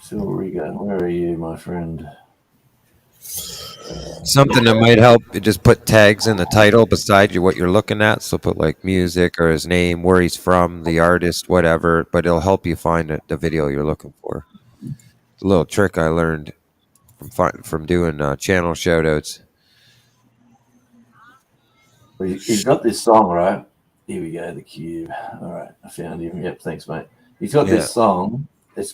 Phil Rigo, where are you, my friend? Something that might help, you just put tags in the title beside what you're looking at. So put like music or his name, where he's from, the artist, whatever, but it'll help you find the video you're looking for. It's a little trick I learned from doing channel shoutouts. Well, he's got this song, right? Here we go, The Cube. All right, I found him. Yep, thanks, mate. He's got this song. It's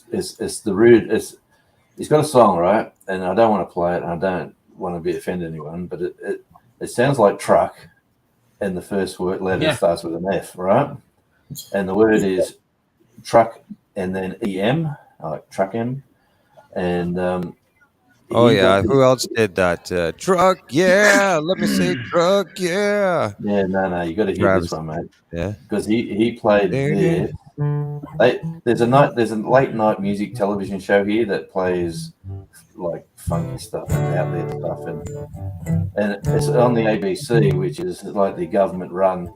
the rude. He's got a song, right? And I don't want to play it. And I don't want to be offend anyone, but it sounds like truck, and the first word letter starts with an F, right? And the word is truck, and then EM, like truck M, and Oh he yeah, got who else did that? Truck, yeah. Let me say, truck, yeah. Yeah, no, you got to hear Travis. this one, mate. Yeah. Because he played There. there. There's a late night music television show here that plays like funky stuff and out there stuff, and it's on the ABC, which is like the government run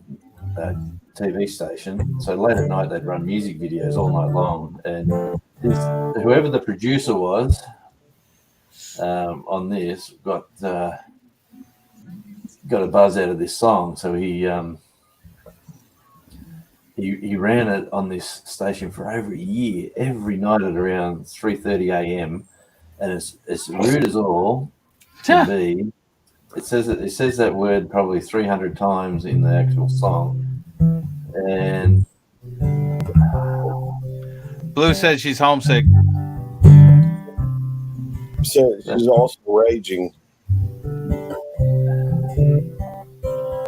TV station. So late at night they'd run music videos all night long, and whoever the producer was on this got a buzz out of this song, so he ran it on this station for over a year, every night at around 3:30 a.m. And it's rude as all can be. It says that word probably 300 times in the actual song. And Blue said she's homesick. So she's also raging.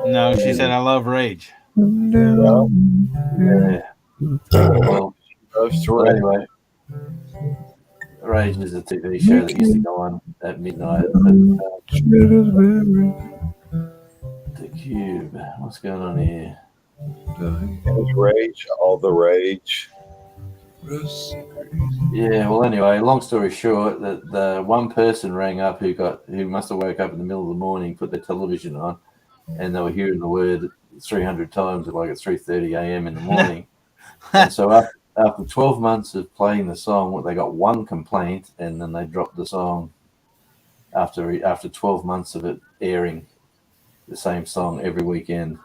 No, she said I love rage. Well, yeah. Well, well, anyway, Rage is a TV show that used to go on at midnight. But, the Cube. What's going on here? It's rage, all the rage. Yeah, well, anyway, long story short, that the one person rang up who must have woke up in the middle of the morning, put their television on, and they were hearing the word 300 times, like at 3:30 a.m. in the morning. And so after 12 months of playing the song, they got one complaint, and then they dropped the song after 12 months of it airing the same song every weekend,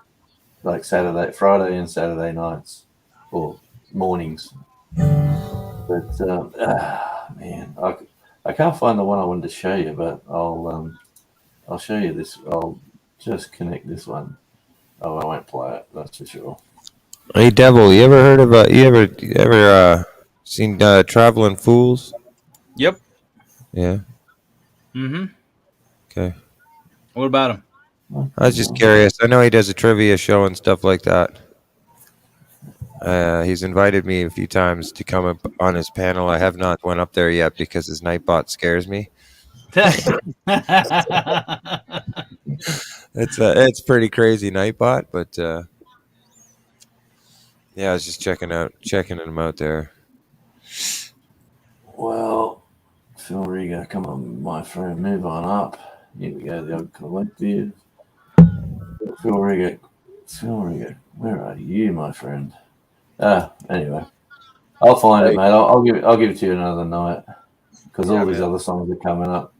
like Friday and Saturday nights or mornings. But man, I can't find the one I wanted to show you, but I'll show you this. I'll just connect this one. Oh, I won't play it. That's for sure. Hey, Devil, you ever heard of you ever seen Traveling Fools? Yep. Yeah. Mm-hmm. Okay. What about him? I was just curious. I know he does a trivia show and stuff like that. He's invited me a few times to come up on his panel. I have not went up there yet because his Nightbot scares me. It's pretty crazy Nightbot, but yeah, I was just checking him out there. Well, Phil Riga, come on, my friend, move on up. Here we go, the old collective. Phil Riga, where are you, my friend? Anyway, I'll find it, mate. I'll give it to you another night because all these other songs are coming up,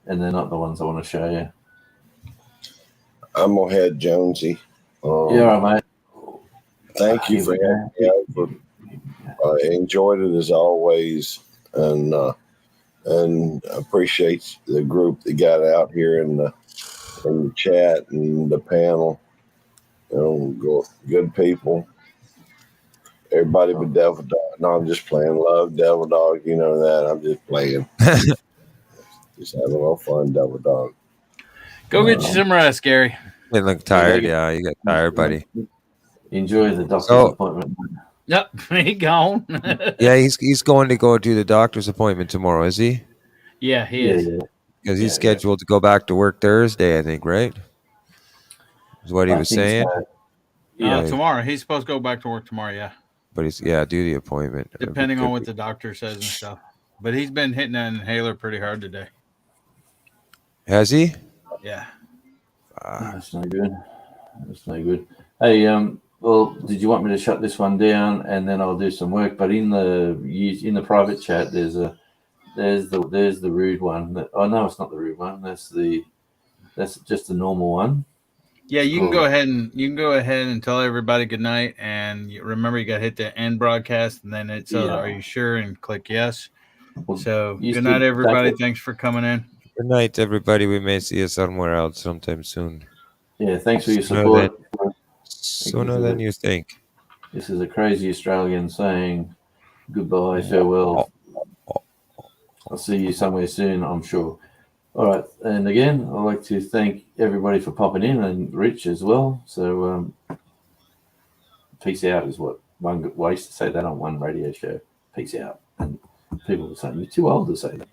and they're not the ones I want to show you. I'm gonna head Jonesy. Yeah, all right, mate. Thank you for having me over. I enjoyed it as always, and appreciate the group that got out here in the chat and the panel. Good people. Everybody but Devil Dog. No, I'm just playing. Love Devil Dog. You know that. I'm just playing. Just having a little fun, Devil Dog. Go get you some rest, Gary. You look tired. Yeah, you got tired, buddy. Enjoy the doctor's appointment. Yep, he gone. Yeah, he's going to go do the doctor's appointment tomorrow, is he? Yeah, he is. Because he's scheduled to go back to work Thursday, I think, right? Is what he was saying. So. Yeah, tomorrow. He's supposed to go back to work tomorrow, yeah. But he's do the appointment. Depending on what the doctor says and stuff. But he's been hitting that inhaler pretty hard today. Has he? Yeah. That's no good. That's no good. Hey, well, did you want me to shut this one down and then I'll do some work? But in the private chat, there's the rude one. No, it's not the rude one. That's just the normal one. Yeah, you can go ahead and tell everybody good night. And remember, you got to hit the end broadcast, and then it says, "Are you sure?" and click yes. So good night, everybody. Thanks for coming in. Good night, everybody. We may see you somewhere else sometime soon. Yeah, thanks for your support. Sooner than you think. This is a crazy Australian saying goodbye, farewell. I'll see you somewhere soon, I'm sure. All right, and again, I'd like to thank everybody for popping in, and Rich as well. So, peace out is what one way to say that on one radio show. Peace out, and people will say you're too old to say that.